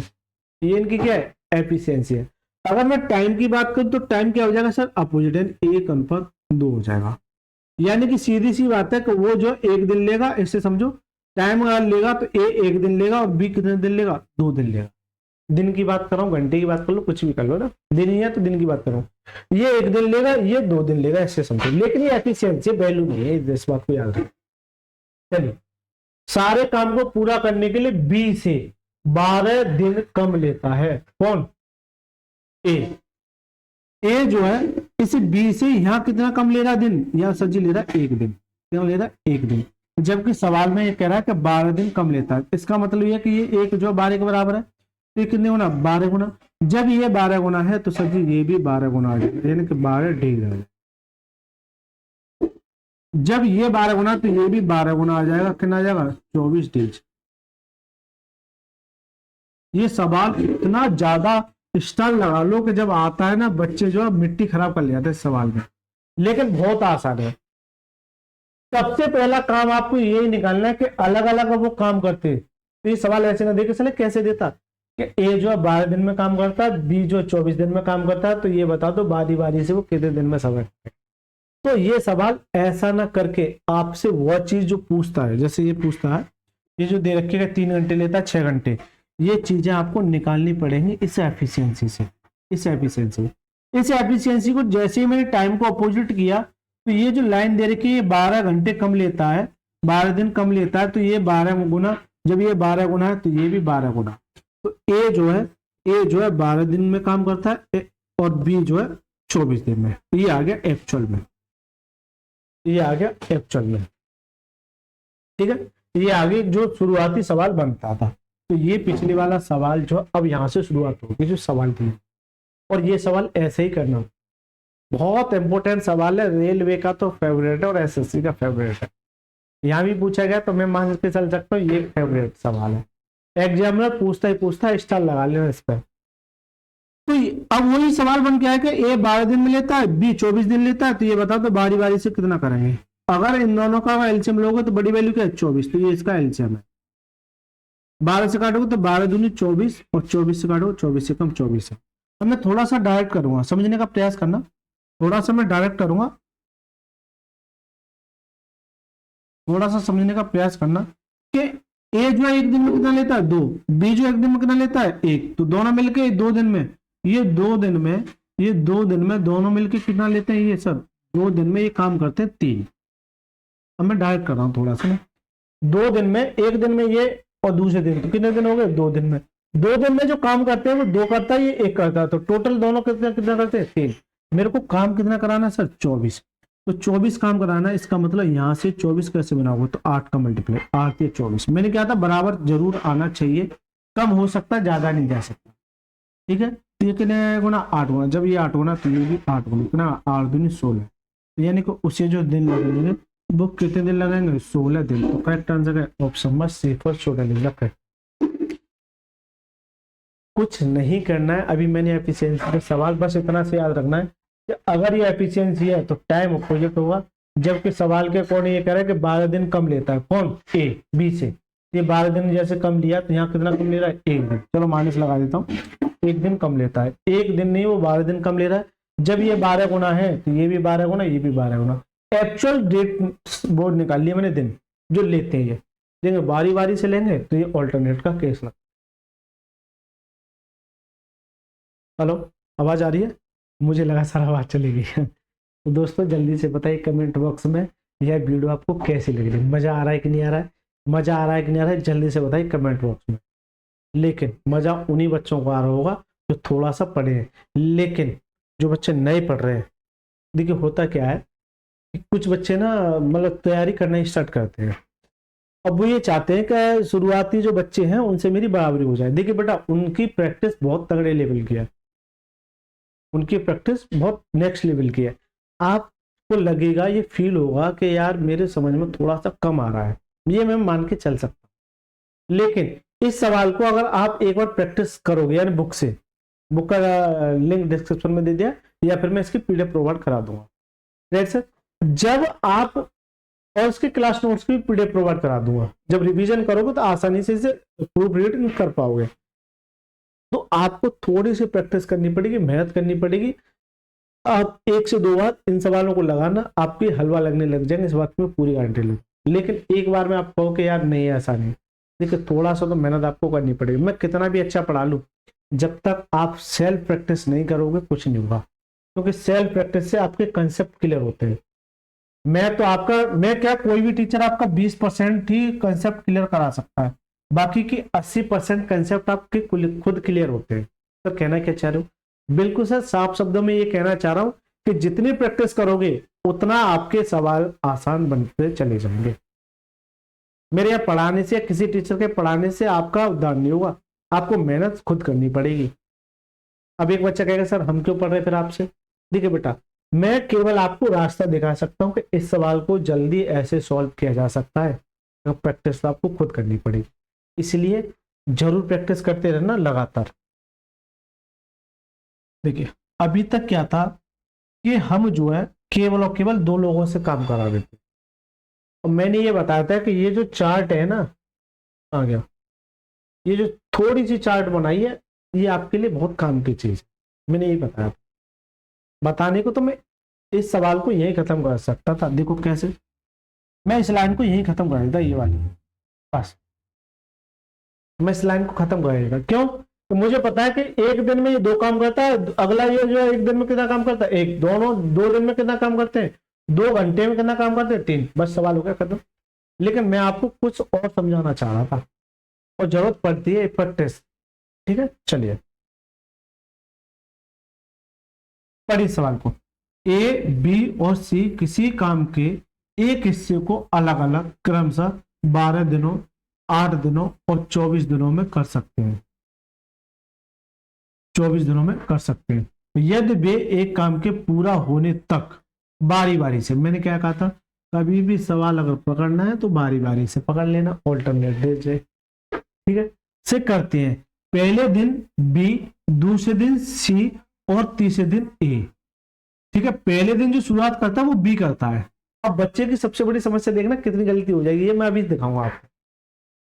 ये इनकी क्या है, एफिशिएंसी है। अगर मैं टाइम की बात करूं तो टाइम क्या हो जाएगा सर, अपोजिट, 1:2 हो जाएगा। यानी कि सीधी सी बात है कि वो जो 1 दिन लेगा, इससे समझो टाइम अगर लेगा तो ए 1 दिन लेगा और बी कितने दिन लेगा, 2 दिन लेगा। दिन की बात कर रहा हूँ, घंटे की बात कर लो, कुछ भी कर लो ना, दिन ही है तो दिन की बात कर रहा हूँ। ये 1 दिन लेगा, ये 2 दिन लेगा, ऐसे समझो। लेकिन ये एफिशिएंसी वैल्यू नहीं है, इस बात को याद रखो। चलिए, सारे काम को पूरा करने के लिए बी से 12 दिन कम लेता है। कौन? ए। ए जो है इस बी से यहां कितना कम ले रहा है दिन, यहां सर जी ले रहा है 1 दिन, कितना ले रहा है, 1 दिन। जबकि सवाल में ये कह रहा है कि 12 दिन कम लेता है। इसका मतलब ये कि ये एक जो 12 के बराबर है, तो ये कितने गुना, 12 गुना। जब ये 12 गुना है तो सर जी ये भी 12 गुना आ जाएगा, यानी कि 12 डेज आ जाएगा। जब ये 12 गुना तो ये भी 12 गुना आ जाएगा, कितना आ जाएगा, 24 डेज। ये सवाल इतना ज्यादा स्टाइल लगा लो कि जब आता है ना, बच्चे जो है मिट्टी खराब कर ले जाते हैं इस सवाल में, लेकिन बहुत आसान है। सबसे पहला काम आपको यही निकालना है कि अलग अलग वो काम करते हैं। तो ये सवाल ऐसे ना देखे चले कैसे देता कि ए जो है 12 दिन में काम करता है, बी जो 24 दिन में काम करता है, तो ये बता दो बारी बारी से वो कितने दिन में सब। तो ये सवाल ऐसा ना करके आपसे वो चीज जो पूछता है, जैसे ये पूछता है, ये जो दे रखेगा 3 घंटे लेता है, 6 घंटे, ये चीजें आपको निकालनी पड़ेंगी इस एफिशिएंसी से। इस एफिशिएंसी को जैसे ही मैंने टाइम को अपोजिट किया, तो ये जो लाइन दे रखी है, ये 12 घंटे कम लेता है, 12 दिन कम लेता है, तो ये 12 गुना, जब ये 12 गुना है तो ये भी 12 गुना। तो ए जो है 12 दिन में काम करता है और बी जो है 24 दिन में। ये आ गया एक्चुअल में, ये आ गया एक्चुअल में, ठीक है। ये आगे जो शुरुआती सवाल बनता था, तो ये पिछले वाला सवाल जो अब यहां से शुरुआत होगी जो सवाल थी, और ये सवाल ऐसे ही करना, बहुत इंपॉर्टेंट सवाल है, रेलवे का तो फेवरेट है और एसएससी का फेवरेट है। यहां भी पूछा गया तो मैं मान के चल सकता हूँ ये फेवरेट सवाल है, एग्जामिनर पूछता है, स्टार लगा लेना इस पर। तो अब वही सवाल बन के आया कि ए 12 दिन में लेता है, बी 24 दिन लेता है, तो ये बताओ तो बारी बारी से कितना करेंगे। अगर इन दोनों का एलसीएम लोगे तो बड़ी वैल्यू क्या है, 24, तो ये इसका एलसीएम है। 12 से काटोगे तो 12 दूनी 24 और 24 से काटोगे 24 से कम 24 है। अब मैं थोड़ा सा डायरेक्ट करूंगा, समझने का प्रयास करना, थोड़ा सा मैं डायरेक्ट करूंगा, थोड़ा सा समझने का प्रयास करना कि ए जो है 1 दिन में कितना लेता है, 2, बी जो 1 दिन में कितना लेता है, 1, तो दोनों मिलके 2 दिन में, ये 2 दिन में दोनों मिलके कितना लेते हैं, ये सर 2 दिन में ये काम करते हैं 3। अब मैं डायरेक्ट कर रहा हूं थोड़ा सा ना, 2 दिन में, 1 दिन में ये और दूसरे दिन, तो कितने दिन हो गए, 2 दिन में। 2 दिन में जो काम करते हैं वो 2 करता है, ये 1 करता है, तो टोटल दोनों कितना कितना करते हैं, 3। मेरे को काम कितना कराना है सर, 24, तो 24 काम कराना है। इसका मतलब यहां से 24 कैसे बनाओगे, तो 8 का मल्टीप्लाई, 8 या 24, मैंने कहा था बराबर जरूर आना चाहिए, कम हो सकता है, ज्यादा नहीं जा सकता, ठीक है। तो ये कितने गुना, 8 गुना, जब ये 8 गुना तो ये भी 8 गुना, कितना 8 दूनी 16, यानी कि उसे जो दिन लगेंगे वो कितने दिन लगेंगे, 16 दिन। तो करेक्ट आंसर है ऑप्शन नंबर सी फॉर 16 दिन लग। कुछ नहीं करना है अभी, मैंने एफिशिएंसी का सवाल बस इतना से याद रखना है कि अगर ये एफिशिएंसी है तो टाइम अपोजिट होगा, जबकि सवाल के अकॉर्डिंग ये कह रहा है कि 12 दिन कम लेता है, कौन, ए बी से, ये 12 दिन जैसे कम लिया तो यहाँ कितना कम ले रहा है, 1 दिन, चलो माइनस लगा देता हूँ, 1 दिन कम लेता है, 1 दिन नहीं वो 12 दिन कम ले रहा है। जब ये 12 गुना है तो ये भी 12 गुना, ये भी 12 गुना, एक्चुअल डेट बोर्ड निकाल लिया मैंने, दिन जो लेते हैं ये देंगे, बारी बारी से लेंगे तो ये ऑल्टरनेट का केस लगता है। हेलो, आवाज आ रही है? मुझे लगा सर आवाज चली गई है। तो दोस्तों जल्दी से बताइए कमेंट बॉक्स में यह वीडियो आपको कैसी लग रही है, मजा आ रहा है कि नहीं आ रहा है, मजा आ रहा है कि नहीं आ रहा है, जल्दी से बताइए कमेंट बॉक्स में। लेकिन मजा उन्हीं बच्चों को आ रहा होगा जो थोड़ा सा पढ़े हैं, लेकिन जो बच्चे नए पढ़ रहे हैं, देखिए होता क्या है कि कुछ बच्चे ना मतलब तैयारी करना स्टार्ट करते हैं, अब वो ये चाहते हैं कि शुरुआती जो बच्चे हैं उनसे मेरी बराबरी हो जाए। देखिए बेटा, उनकी प्रैक्टिस बहुत तगड़े लेवल की है, उनकी प्रैक्टिस बहुत नेक्स्ट लेवल की है। आपको लगेगा, ये फील होगा कि यार मेरे समझ में थोड़ा सा कम आ रहा है, ये मैं मान के चल सकता हूँ। लेकिन इस सवाल को अगर आप एक बार प्रैक्टिस करोगे, यानी बुक से, बुक का लिंक डिस्क्रिप्शन में दे दिया या फिर मैं इसकी पीडीएफ प्रोवाइड करा दूंगा, राइट सर। जब आप, और उसके क्लास नोट्स की पीडीएफ प्रोवाइड करा दूंगा, जब रिवीजन करोगे तो आसानी से इसे प्रूफ रीड कर पाओगे। तो आपको थोड़ी सी प्रैक्टिस करनी पड़ेगी, मेहनत करनी पड़ेगी। आप 1 से 2 बार इन सवालों को लगाना, आपके हलवा लगने लग जाएंगे, इस बात में पूरी गारंटी लूँ। लेकिन एक बार में आप कहो कि यार नहीं ऐसा नहीं, देखिए थोड़ा सा तो मेहनत आपको करनी पड़ेगी। मैं कितना भी अच्छा पढ़ा लूँ, जब तक आप सेल्फ प्रैक्टिस नहीं करोगे कुछ नहीं होगा, क्योंकि सेल्फ प्रैक्टिस से आपके कंसेप्ट क्लियर होते हैं। मैं क्या, कोई भी टीचर आपका 20% ही कंसेप्ट क्लियर करा सकता है, बाकी की 80% कंसेप्ट आपके खुद क्लियर होते हैं। तो कहना क्या चाह रहे हो? बिल्कुल सर, साफ शब्दों में ये कहना चाह रहा हूं कि जितनी प्रैक्टिस करोगे उतना आपके सवाल आसान बनते चले जाएंगे। मेरे यहाँ पढ़ाने से या किसी टीचर के पढ़ाने से आपका उद्धार नहीं होगा, आपको मेहनत खुद करनी पड़ेगी। अब एक बच्चा कहेगा सर हम क्यों पढ़ रहे फिर आपसे? देखिए बेटा, मैं केवल आपको रास्ता दिखा सकता हूं कि इस सवाल को जल्दी ऐसे सॉल्व किया जा सकता है, तो प्रैक्टिस तो आपको खुद करनी पड़ेगी। इसलिए जरूर प्रैक्टिस करते रहना लगातार। देखिए अभी तक क्या था कि हम जो है केवल और केवल 2 लोगों से काम करा रहे थे, और मैंने ये बताया था कि ये जो चार्ट है ना, आ गया, ये जो थोड़ी सी चार्ट बनाई है ये आपके लिए बहुत काम की चीज है। मैंने यही बताया, बताने को तो मैं इस सवाल को यही खत्म कर सकता था। देखो कैसे, मैं इस लाइन को यही खत्म कर देता, ये वाली, बस मैं इस लाइन को खत्म कर देता। क्यों? तो मुझे पता है कि एक दिन में ये 2 काम करता है, अगला ये जो है एक दिन में कितना काम करता है, एक, दोनों 2 दिन में कितना काम करते हैं, 2 घंटे में कितना काम करते हैं, 3, बस सवाल हो गया खत्म। लेकिन मैं आपको कुछ और समझाना चाह रहा था, और जरूरत पड़ती है प्रैक्टिस। ठीक है, चलिए पढ़िए सवाल को। ए, बी और सी किसी काम के एक हिस्से को अलग अलग क्रमशः 12 दिनों, 8 दिनों और 24 दिनों में कर सकते हैं, 24 दिनों में कर सकते हैं। तो यदि वे एक काम के पूरा होने तक बारी बारी से, मैंने क्या कहा था, कभी भी सवाल अगर पकड़ना है तो बारी बारी से पकड़ लेना, ऑल्टरनेट से, ठीक है, से करते हैं। पहले दिन बी, दूसरे दिन सी और तीसरे दिन ए। ठीक है, पहले दिन जो शुरुआत करता है वो बी करता है। अब बच्चे की सबसे बड़ी समस्या देखना कितनी गलती हो जाएगी, ये मैं अभी दिखाऊंगा आपको।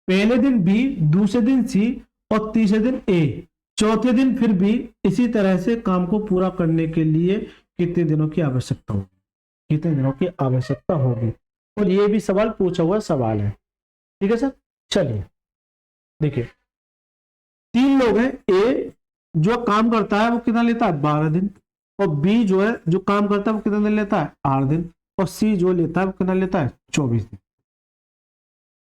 पहले दिन बी, दूसरे दिन सी और तीसरे दिन ए, चौथे दिन फिर बी। इसी तरह से काम को पूरा करने के लिए कितने दिनों की आवश्यकता होगी, कितने दिनों की आवश्यकता होगी, और ये भी सवाल पूछा हुआ सवाल है। ठीक है सर, चलिए देखिए 3 लोग हैं। ए जो काम करता है वो कितना लेता है, 12 दिन, और बी जो है जो काम करता है वो कितना दिन लेता है, 8 दिन, और सी जो लेता है वो कितना लेता है, 24 दिन।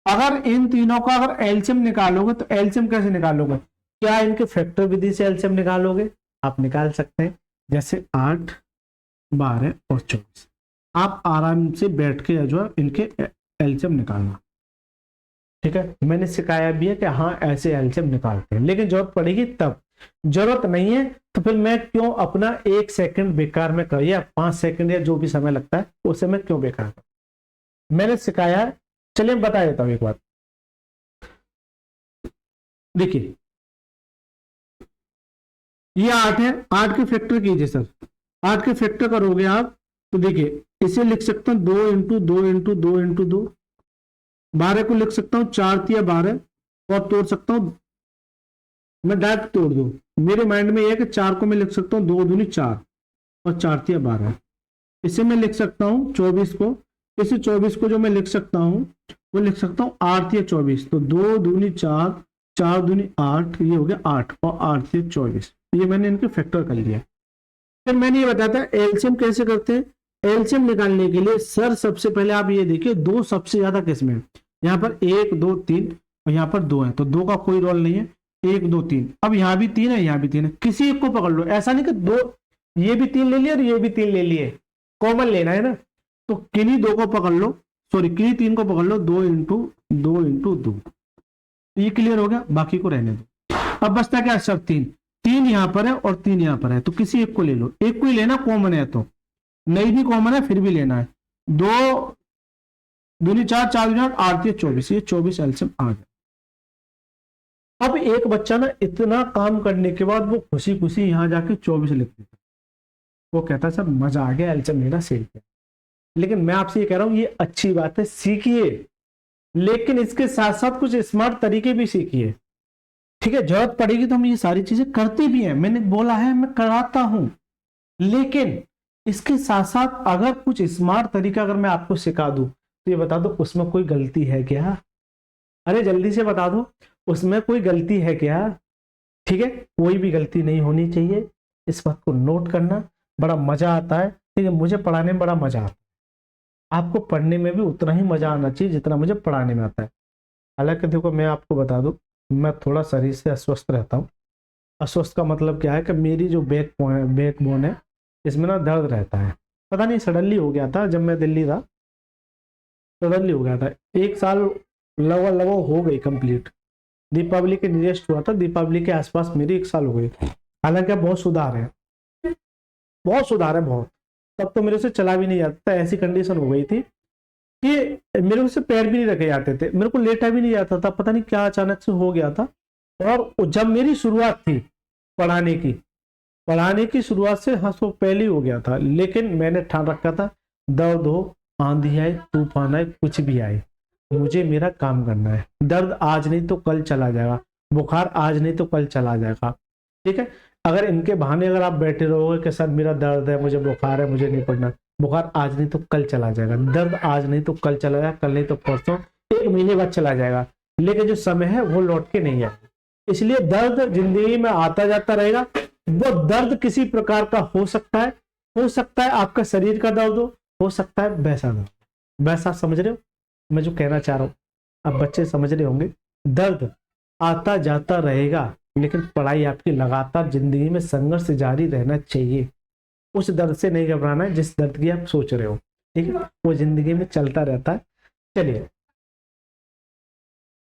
अगर इन तीनों का अगर एलसीएम निकालोगे तो एलसीएम कैसे निकालोगे? क्या इनके फैक्टर विधि से एलसीएम निकालोगे? आप निकाल सकते हैं, जैसे 8, 12 और 24। आप आराम से बैठ के जो है इनके एलसीएम निकालना। ठीक है, मैंने सिखाया भी है कि हाँ ऐसे एलसीएम निकालते हैं, लेकिन जरूरत पड़ेगी तब, जरूरत नहीं है तो फिर मैं क्यों अपना 1 सेकंड बेकार में कर, या 5 सेकंड या जो भी समय लगता है उसे मैं क्यों बेकार कर, मैंने सिखाया है। चलिए मैं बता देता हूं एक बात। देखिए ये 8 है, 8 के फैक्टर कीजिए सर, 8 के फैक्टर करोगे आप तो देखिए इसे लिख सकता हूं 2 इंटू 2 इंटू 2 इंटू 2। 12 को लिख सकता हूं 4 तिया 12, और तोड़ सकता हूं, मैं डायरेक्ट तोड़ दूं, मेरे माइंड में यह है कि 4 को मैं लिख सकता हूं 2 दूनी 4 और 4 तिया 12। इसे मैं लिख सकता हूँ 24 को, इस 24 को जो मैं लिख सकता हूँ वो लिख सकता हूँ 8 या 24, तो 2 दूनी 4, 4 दूनी 8, ये हो गया 8 और 8 या 24, ये मैंने इनके फैक्टर कर लिया। फिर मैंने ये बताया था एलसीएम कैसे करते हैं। एलसीएम निकालने के लिए सर सबसे पहले आप ये देखिए, दो सबसे ज्यादा किस्में हैं, यहाँ पर 1 2 3 और यहाँ पर 2 है, तो 2 का कोई रोल नहीं है, 1 2 3। अब यहाँ भी 3 है, यहाँ भी 3 है, किसी एक को पकड़ लो, ऐसा नहीं कि दो, ये भी 3 ले लिए और ये भी 3 ले लिए, कॉमन लेना है ना, तो किन्हीं 2 को पकड़ लो, सॉरी किन्हीं 3 को पकड़ लो, 2 इंटू 2 इंटू 2, ये क्लियर हो गया, बाकी को रहने दो। अब बचता क्या सर 3, 3 यहाँ पर है और 3 यहाँ पर है, तो किसी एक को ले लो, एक को ही लेना, कॉमन है तो, नहीं भी कॉमन है फिर भी लेना है। 2 दूनी 4, 4 दूनी 8, 8 24, ये 24 एलसीएम आ गया। अब एक बच्चा ना इतना काम करने के बाद वो खुशी खुशी यहां जाके 24 लिख देता, वो कहता सर मजा आ गया, एलसीएम मेरा सही गया। लेकिन मैं आपसे ये कह रहा हूं, ये अच्छी बात है, सीखिए, लेकिन इसके साथ साथ कुछ स्मार्ट तरीके भी सीखिए, ठीक है। जरूरत पड़ेगी तो हम ये सारी चीजें करते भी हैं, मैंने बोला है मैं कराता हूं, लेकिन इसके साथ साथ अगर कुछ स्मार्ट तरीका अगर मैं आपको सिखा दूं तो ये बता दो उसमें कोई गलती है क्या? अरे जल्दी से बता दो उसमें कोई गलती है क्या? ठीक है, कोई भी गलती नहीं होनी चाहिए, इस बात को नोट करना। बड़ा मजा आता है, ठीक है, मुझे पढ़ाने में बड़ा मजा आता है, आपको पढ़ने में भी उतना ही मजा आना चाहिए जितना मुझे पढ़ाने में आता है। हालांकि देखो मैं आपको बता दूं, मैं थोड़ा शरीर से अस्वस्थ रहता हूँ। अस्वस्थ का मतलब क्या है कि मेरी जो बैकबोन है इसमें ना दर्द रहता है, पता नहीं सडनली हो गया था, जब मैं दिल्ली था सडनली हो गया था। 1 साल लगभग हो गई कंप्लीट, दीपावली के नियरेस्ट हुआ था, दीपावली के आसपास मेरी 1 साल हो गई। हालांकि अब बहुत सुधार है, बहुत सुधार है, बहुत। तब तो मेरे से चला भी नहीं जाता था, ऐसी कंडीशन हो गई थी कि मेरे से पैर भी नहीं रखे जाते थे, मेरे को लेटा भी नहीं जाता था, पता नहीं क्या अचानक से हो गया था। और जब मेरी शुरुआत थी पढ़ाने की शुरुआत से हाँ तो पहले ही हो गया था, लेकिन मैंने ठान रखा था दर्द हो, आंधी आए, तूफान आए, कुछ भी आए, मुझे मेरा काम करना है। दर्द आज नहीं तो कल चला जाएगा, बुखार आज नहीं तो कल चला जाएगा, ठीक है। अगर इनके बहाने अगर आप बैठे रहोगे कि सर मेरा दर्द है, मुझे बुखार है, मुझे नहीं पढ़ना, बुखार आज नहीं तो कल चला जाएगा, दर्द आज नहीं तो कल चला जाएगा, कल नहीं तो परसों, 1 महीने बाद चला जाएगा, लेकिन जो समय है वो लौट के नहीं आएगा। इसलिए दर्द जिंदगी में आता जाता रहेगा। वो दर्द किसी प्रकार का हो सकता है आपका शरीर का दर्द हो सकता है वैसा दर्द, वैसा समझ रहे हो मैं जो कहना चाह रहा हूँ? अब बच्चे समझ रहे होंगे, दर्द आता जाता रहेगा, लेकिन पढ़ाई आपकी लगातार जिंदगी में संघर्ष जारी रहना चाहिए। उस दर्द से नहीं घबराना है जिस दर्द की आप सोच रहे हो, ठीक है, वो जिंदगी में चलता रहता है। चलिए,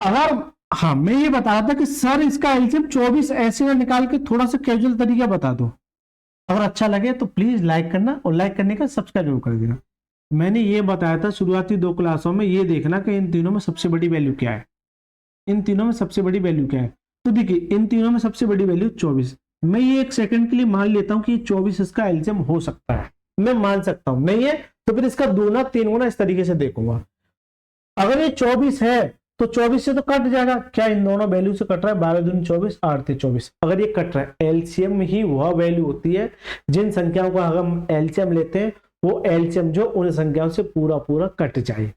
अगर हाँ मैं ये बता रहा था कि सर इसका एलसीएम 24 ऐसे में निकाल के थोड़ा सा कैजुअल तरीका बता दो। अगर अच्छा लगे तो प्लीज लाइक करना, और लाइक करने का सब्सक्राइब जरूर कर देना। मैंने ये बताया था शुरुआती 2 क्लासों में, ये देखना कि इन तीनों में सबसे बड़ी वैल्यू क्या है, इन तीनों में सबसे बड़ी वैल्यू क्या है। तो देखिए इन तीनों में सबसे बड़ी वैल्यू 24। मैं ये 1 सेकंड के लिए मान लेता हूं कि 24 इसका एलसीएम हो सकता है, मैं मान सकता हूं, नहीं है तो फिर इसका 2 गुना 3 गुना इस तरीके से देखूंगा। अगर ये 24 है तो 24 से तो कट जाएगा, क्या इन दोनों वैल्यू से कट रहा है, 12 दूनी 24, 8 × 24। अगर ये कट रहा है, एलसीएम ही वह वैल्यू होती है जिन संख्याओं का अगर हम एलसीएम लेते हैं, वो एलसीएम जो उन संख्याओं से पूरा पूरा कट जाए,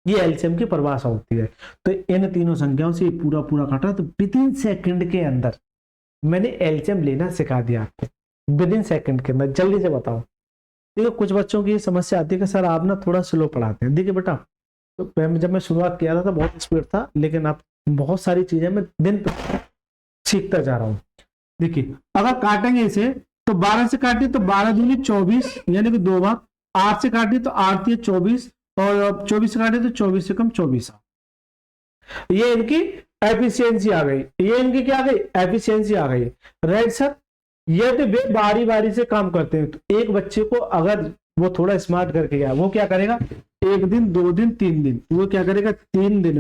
ये एलसीएम की परिभाषा होती है। तो इन तीनों संख्याओं से पूरा पूरा कट रहा है, तो विदिन सेकंड के अंदर मैंने एलसीएम लेना सिखा दिया आपको, विदिन सेकंड के अंदर। जल्दी से बताओ। देखिए कुछ बच्चों की समस्या आती है कि सर आप ना थोड़ा स्लो पढ़ाते हैं। देखिए बेटा, तो जब मैं शुरुआत किया था तो बहुत स्पीड था, लेकिन अब बहुत सारी चीजें मैं दिन पर सीखता जा रहा हूँ। देखिए अगर काटेंगे इसे तो 12 से काटिए तो 12 दूनी 24, यानी कि 2 भाग। 8 से काटिए तो 8 × 24, और 24 से काटिए तो 24 से कम 24। ये इनकी एफिशिएंसी आ गई, ये इनकी क्या आ गई, एफिशिएंसी आ गई, राइट सर। ये तो वे बारी बारी से काम करते हैं, तो एक बच्चे को अगर वो थोड़ा स्मार्ट करके गया, वो क्या करेगा, 1 दिन 2 दिन 3 दिन, वो क्या करेगा 3 दिन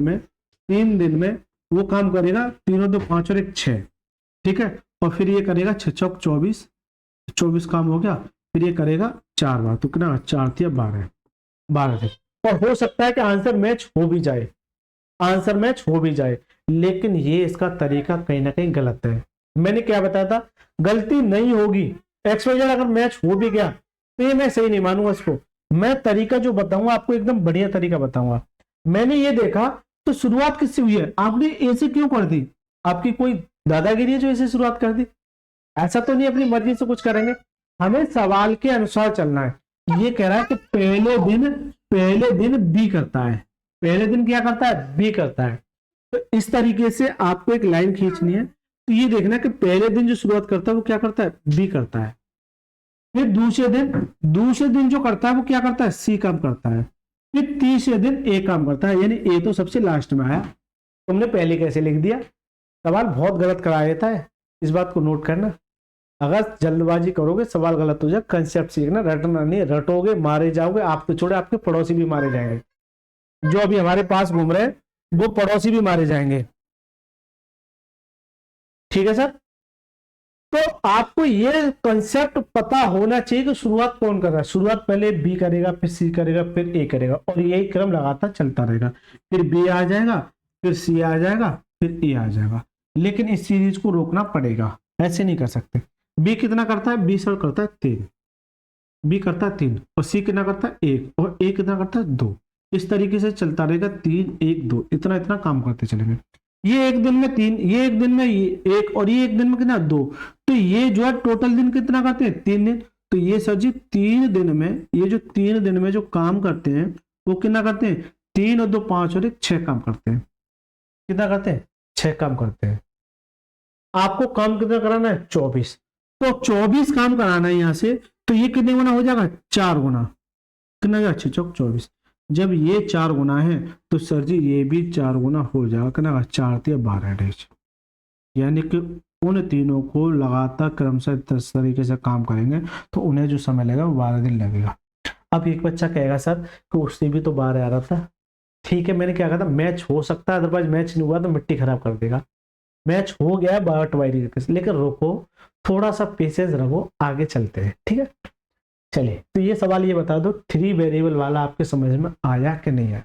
में वो काम करेगा, 3 2 5 और 1 6, ठीक है। और फिर ये करेगा 6 चौक 24, 24 काम हो गया, फिर ये करेगा 4 बार, तो कितना 4 × 12 थे। और हो सकता है कि आंसर मैच हो भी जाए, लेकिन ये इसका तरीका कहीं ना कहीं गलत है। मैंने क्या बताया था, गलती नहीं होगी, XYZ अगर मैच हो भी गया तो ये मैं सही नहीं मानूंगा इसको। मैं तरीका जो बताऊंगा आपको एकदम बढ़िया तरीका बताऊंगा। मैंने ये देखा तो शुरुआत किससे हुई है, आपने ए से क्यों कर दी, आपकी कोई दादागिरी है जो ऐसे शुरुआत कर दी, ऐसा तो नहीं अपनी मर्जी से कुछ करेंगे। हमें सवाल के अनुसार चलना है। ये कह रहा है कि पहले दिन बी करता है, पहले दिन क्या करता है, बी करता है। तो इस तरीके से आपको एक लाइन खींचनी है। तो ये देखना कि पहले दिन जो शुरुआत करता है वो क्या करता है, बी करता है। फिर दूसरे दिन जो करता है वो क्या करता है, सी काम करता है। फिर तीसरे दिन ए काम करता है, यानी ए तो सबसे लास्ट में आया। तुमने पहले कैसे लिख दिया, सवाल बहुत गलत करा देता है, इस बात को नोट करना। अगर जल्दबाजी करोगे सवाल गलत हो जाए। कंसेप्ट सीखना, रटना नहीं, रटोगे मारे जाओगे। आप तो छोड़े, आपके पड़ोसी भी मारे जाएंगे। जो अभी हमारे पास घूम रहे हैं वो पड़ोसी भी मारे जाएंगे। ठीक है सर। तो आपको ये कंसेप्ट पता होना चाहिए कि शुरुआत कौन कर रहा है। शुरुआत पहले बी करेगा, फिर सी करेगा, फिर ए करेगा, और यही क्रम लगातार चलता रहेगा। फिर बी आ जाएगा, फिर सी आ जाएगा, फिर ए आ जाएगा। लेकिन इस सीरीज को रोकना पड़ेगा, ऐसे नहीं कर सकते। बी कितना करता है, बी सर करता है 3, बी करता है 3, और सी कितना करता है 1, और ए कितना करता है 2। इस तरीके से चलता रहेगा, 3 1 2, इतना इतना काम करते चलेंगे। ये एक दिन में 3, ये एक दिन में ये 1, और ये एक दिन में कितना 2। तो ये जो है टोटल दिन कितना करते हैं, 3 दिन। तो ये सर जी 3 दिन में, ये जो 3 दिन में जो काम करते हैं वो कितना करते हैं, 3 और 2 5 और 1 6 काम करते हैं। कितना करते हैं, 6 काम करते हैं। आपको काम कितना कराना है, 24। तो 24 काम कराना है यहां से। तो ये कितने गुना हो जाएगा, 4 गुना। कितना गया, 6 चौक 24। जब ये 4 गुना है तो सर जी ये भी 4 गुना हो जाएगा। कितना, 4 3 12 डेज। यानी कि उन तीनों को लगातार क्रमशः इस तरीके से काम करेंगे तो उन्हें जो समय लगेगा वो 12 दिन लगेगा। अब एक बच्चा कहेगा सर कि उससे भी तो 12 आ रहा था। ठीक है, मैंने क्या कहा था, मैच हो सकता है, अदरवाइज मैच नहीं हुआ तो मिट्टी खराब कर देगा। मैच हो गया 12 लेकिन रुको, थोड़ा सा पेशेंस रखो, आगे चलते हैं। ठीक है, चलिए। तो ये सवाल ये बता दो, 3 वेरिएबल वाला आपके समझ में आया कि नहीं आया।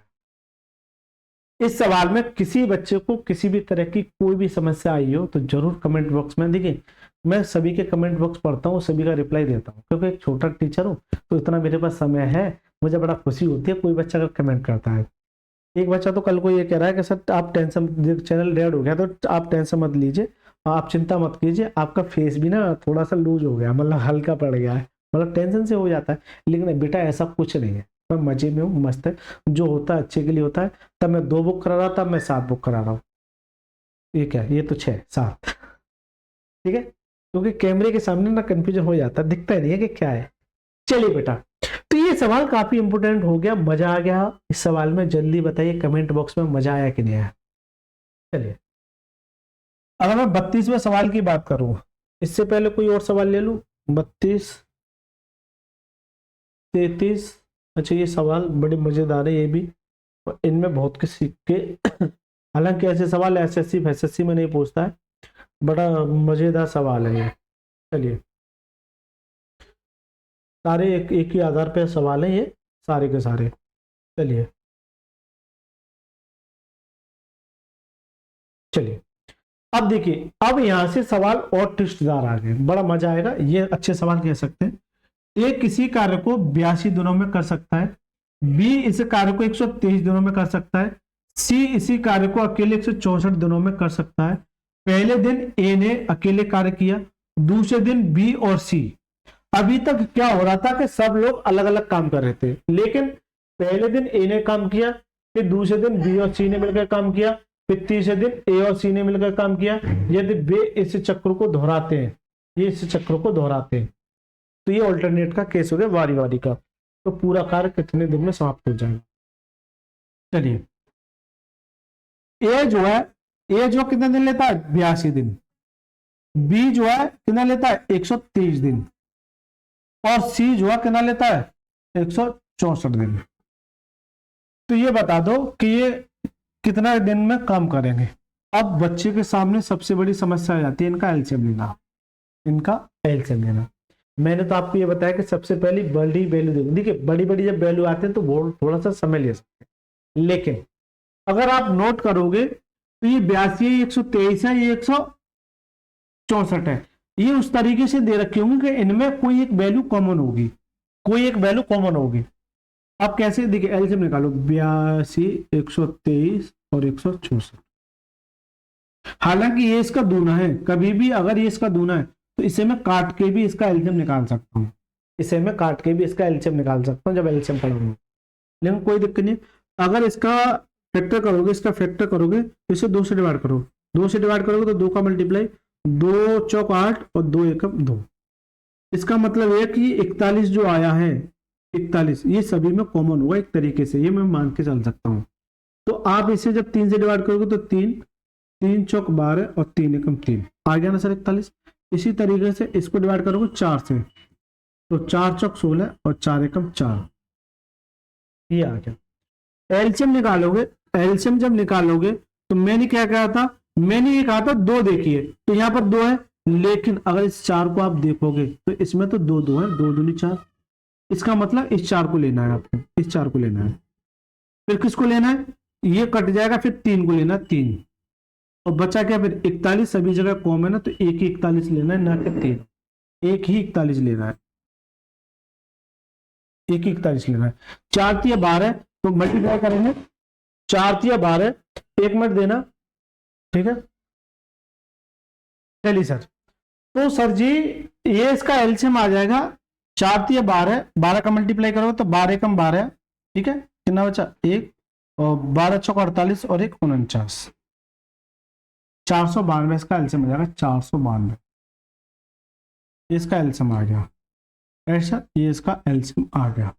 इस सवाल में किसी बच्चे को किसी भी तरह की कोई भी समस्या आई हो तो जरूर कमेंट बॉक्स में, देखिए मैं सभी के कमेंट बॉक्स पढ़ता हूँ, सभी का रिप्लाई देता हूँ, क्योंकि एक छोटा टीचर हूँ तो इतना मेरे पास समय है। मुझे बड़ा खुशी होती है कोई बच्चा अगर कमेंट करता है। एक बच्चा तो कल को ये कह रहा है कि सर आप टेंशन, चैनल डेड हो गया तो आप टेंशन मत लीजिए, आप चिंता मत कीजिए, आपका फेस भी ना थोड़ा सा लूज हो गया, मतलब हल्का पड़ गया है, मतलब टेंशन से हो जाता है। लेकिन बेटा ऐसा कुछ नहीं है, मैं मजे में हूँ, मस्त है, जो होता है अच्छे के लिए होता है। तब मैं 2 बुक करा रहा था, मैं 7 बुक करा रहा हूँ। ये क्या है, ये तो 6 7। ठीक है, क्योंकि कैमरे के सामने ना कंफ्यूजन हो जाता है, दिखता नहीं है कि क्या है। चलिए बेटा, तो ये सवाल काफी इंपोर्टेंट हो गया, मजा आ गया इस सवाल में। जल्दी बताइए कमेंट बॉक्स में मजा आया कि नहीं आया। चलिए, अगर मैं 32वें सवाल की बात करूं, इससे पहले कोई और सवाल ले लूं। 32 33, अच्छा ये सवाल बड़े मजेदार है ये भी, और इनमें बहुत कुछ सीख के हालांकि ऐसे सवाल एसएससी फैसएससी में नहीं पूछता है, बड़ा मजेदार सवाल है ये। चलिए, सारे एक ही आधार पे सवाल है ये, सारे के सारे। चलिए चलिए, अब देखिए, अब यहां से सवाल और ट्विस्टदार आ गए, बड़ा मजा आएगा, ये अच्छे सवाल कह सकते हैं। ए किसी कार्य को 82 दिनों में कर सकता है, बी इस कार्य को 123 दिनों में कर सकता है, सी इसी कार्य को अकेले 164 दिनों में कर सकता है। पहले दिन ए ने अकेले कार्य किया, दूसरे दिन बी और सी। अभी तक क्या हो रहा था कि सब लोग अलग अलग काम कर रहे थे, लेकिन पहले दिन ए ने काम किया, फिर दूसरे दिन बी और सी ने मिलकर काम किया, फिर तीसरे दिन ए और सी ने मिलकर काम किया। यदि वे इस चक्र को दोहराते हैं, ये इस चक्र को दोहराते हैं, तो ये ऑल्टरनेट का केस हो गया, वारी वारी का। तो पूरा कार्य कितने दिन में समाप्त हो जाएगा। चलिए, ए जो है, ए जो कितने दिन लेता है, 82 दिन। बी जो है कितना लेता है, 123 दिन। और सी जो है कितना लेता है, 164 दिन। तो ये बता दो कि ये कितना दिन में काम करेंगे। अब बच्चे के सामने सबसे बड़ी समस्या आ जाती है इनका एलसीएम लेना, इनका एलसीएम लेना। मैंने तो आपको ये बताया कि सबसे पहली बड़ी वैल्यू देखो, देखिए बड़ी बड़ी जब वैल्यू आते हैं तो वो थोड़ा सा समय ले सकते हैं, लेकिन अगर आप नोट करोगे तो ये 82 है, 123 है, ये 164 है, ये उस तरीके से दे रखे होंगे कि इनमें कोई एक वैल्यू कॉमन होगी। कोई एक वैल्यू कॉमन होगी। अब कैसे, देखिए एलसीएम निकालो, 82, 123 और 164। हालांकि ये इसका दूना है, कभी भी अगर ये इसका दूना है तो इसे मैं काट के भी इसका एलसीएम निकाल सकता हूँ, इसे मैं काट के भी इसका एलसीएम निकाल सकता हूँ जब एलसीएम पढ़ूंगा, लेकिन कोई दिक्कत नहीं। अगर इसका फैक्टर करोगे, इसका फैक्टर करोगे तो इसे 2 से डिवाइड करो, 2 से डिवाइड करोगे तो 2 का मल्टीप्लाई, 2 चौक 8 और 2 एकम 2। इसका मतलब है कि 41 जो आया है, 41 ये सभी में कॉमन होगा एक तरीके से, ये मैं मान के चल सकता हूँ। तो आप इसे जब 3 से डिवाइड करोगे तो 3, 3 चौक 12 और 3 एकम 3 आ गया ना सर 41। इसी तरीके से इसको डिवाइड करोगे 4 से, तो 4 चौक 16 और 4 एकम 4, ये आ गया। एलसीएम निकालोगे, एलसीएम जब निकालोगे तो मैंने क्या कहा था, मैंने ये कहा था 2 देखिए, तो यहाँ पर 2 है, लेकिन अगर इस 4 को आप देखोगे तो इसमें तो 2 2 है, 2 दूनी 4। इसका मतलब इस 4 को लेना है आपको, इस 4 को लेना है। फिर किसको लेना है, ये कट जाएगा, फिर 3 को लेना है, 3 और बचा क्या फिर 41, सभी जगह कॉमन है ना, तो एक ही 41 लेना है, ना कि 3, एक ही 41 लेना है, एक ही 41 लेना है। 4 तिया 12 तो मल्टीप्लाई करेंगे, 4 तिया 12, 1 मिनट देना, ठीक है। चलिए सर, तो सर जी ये इसका एलसीएम आ जाएगा 4 तिया 12, 12 का मल्टीप्लाई करो तो 12 एकम 12, ठीक है, कितना बचा 1 और 12 चौक 48 और 1 49, 492 इसका एलसीएम आ जाएगा, 492 इसका एलसीएम आ गया, ऐसा ये इसका एलसीएम आ गया।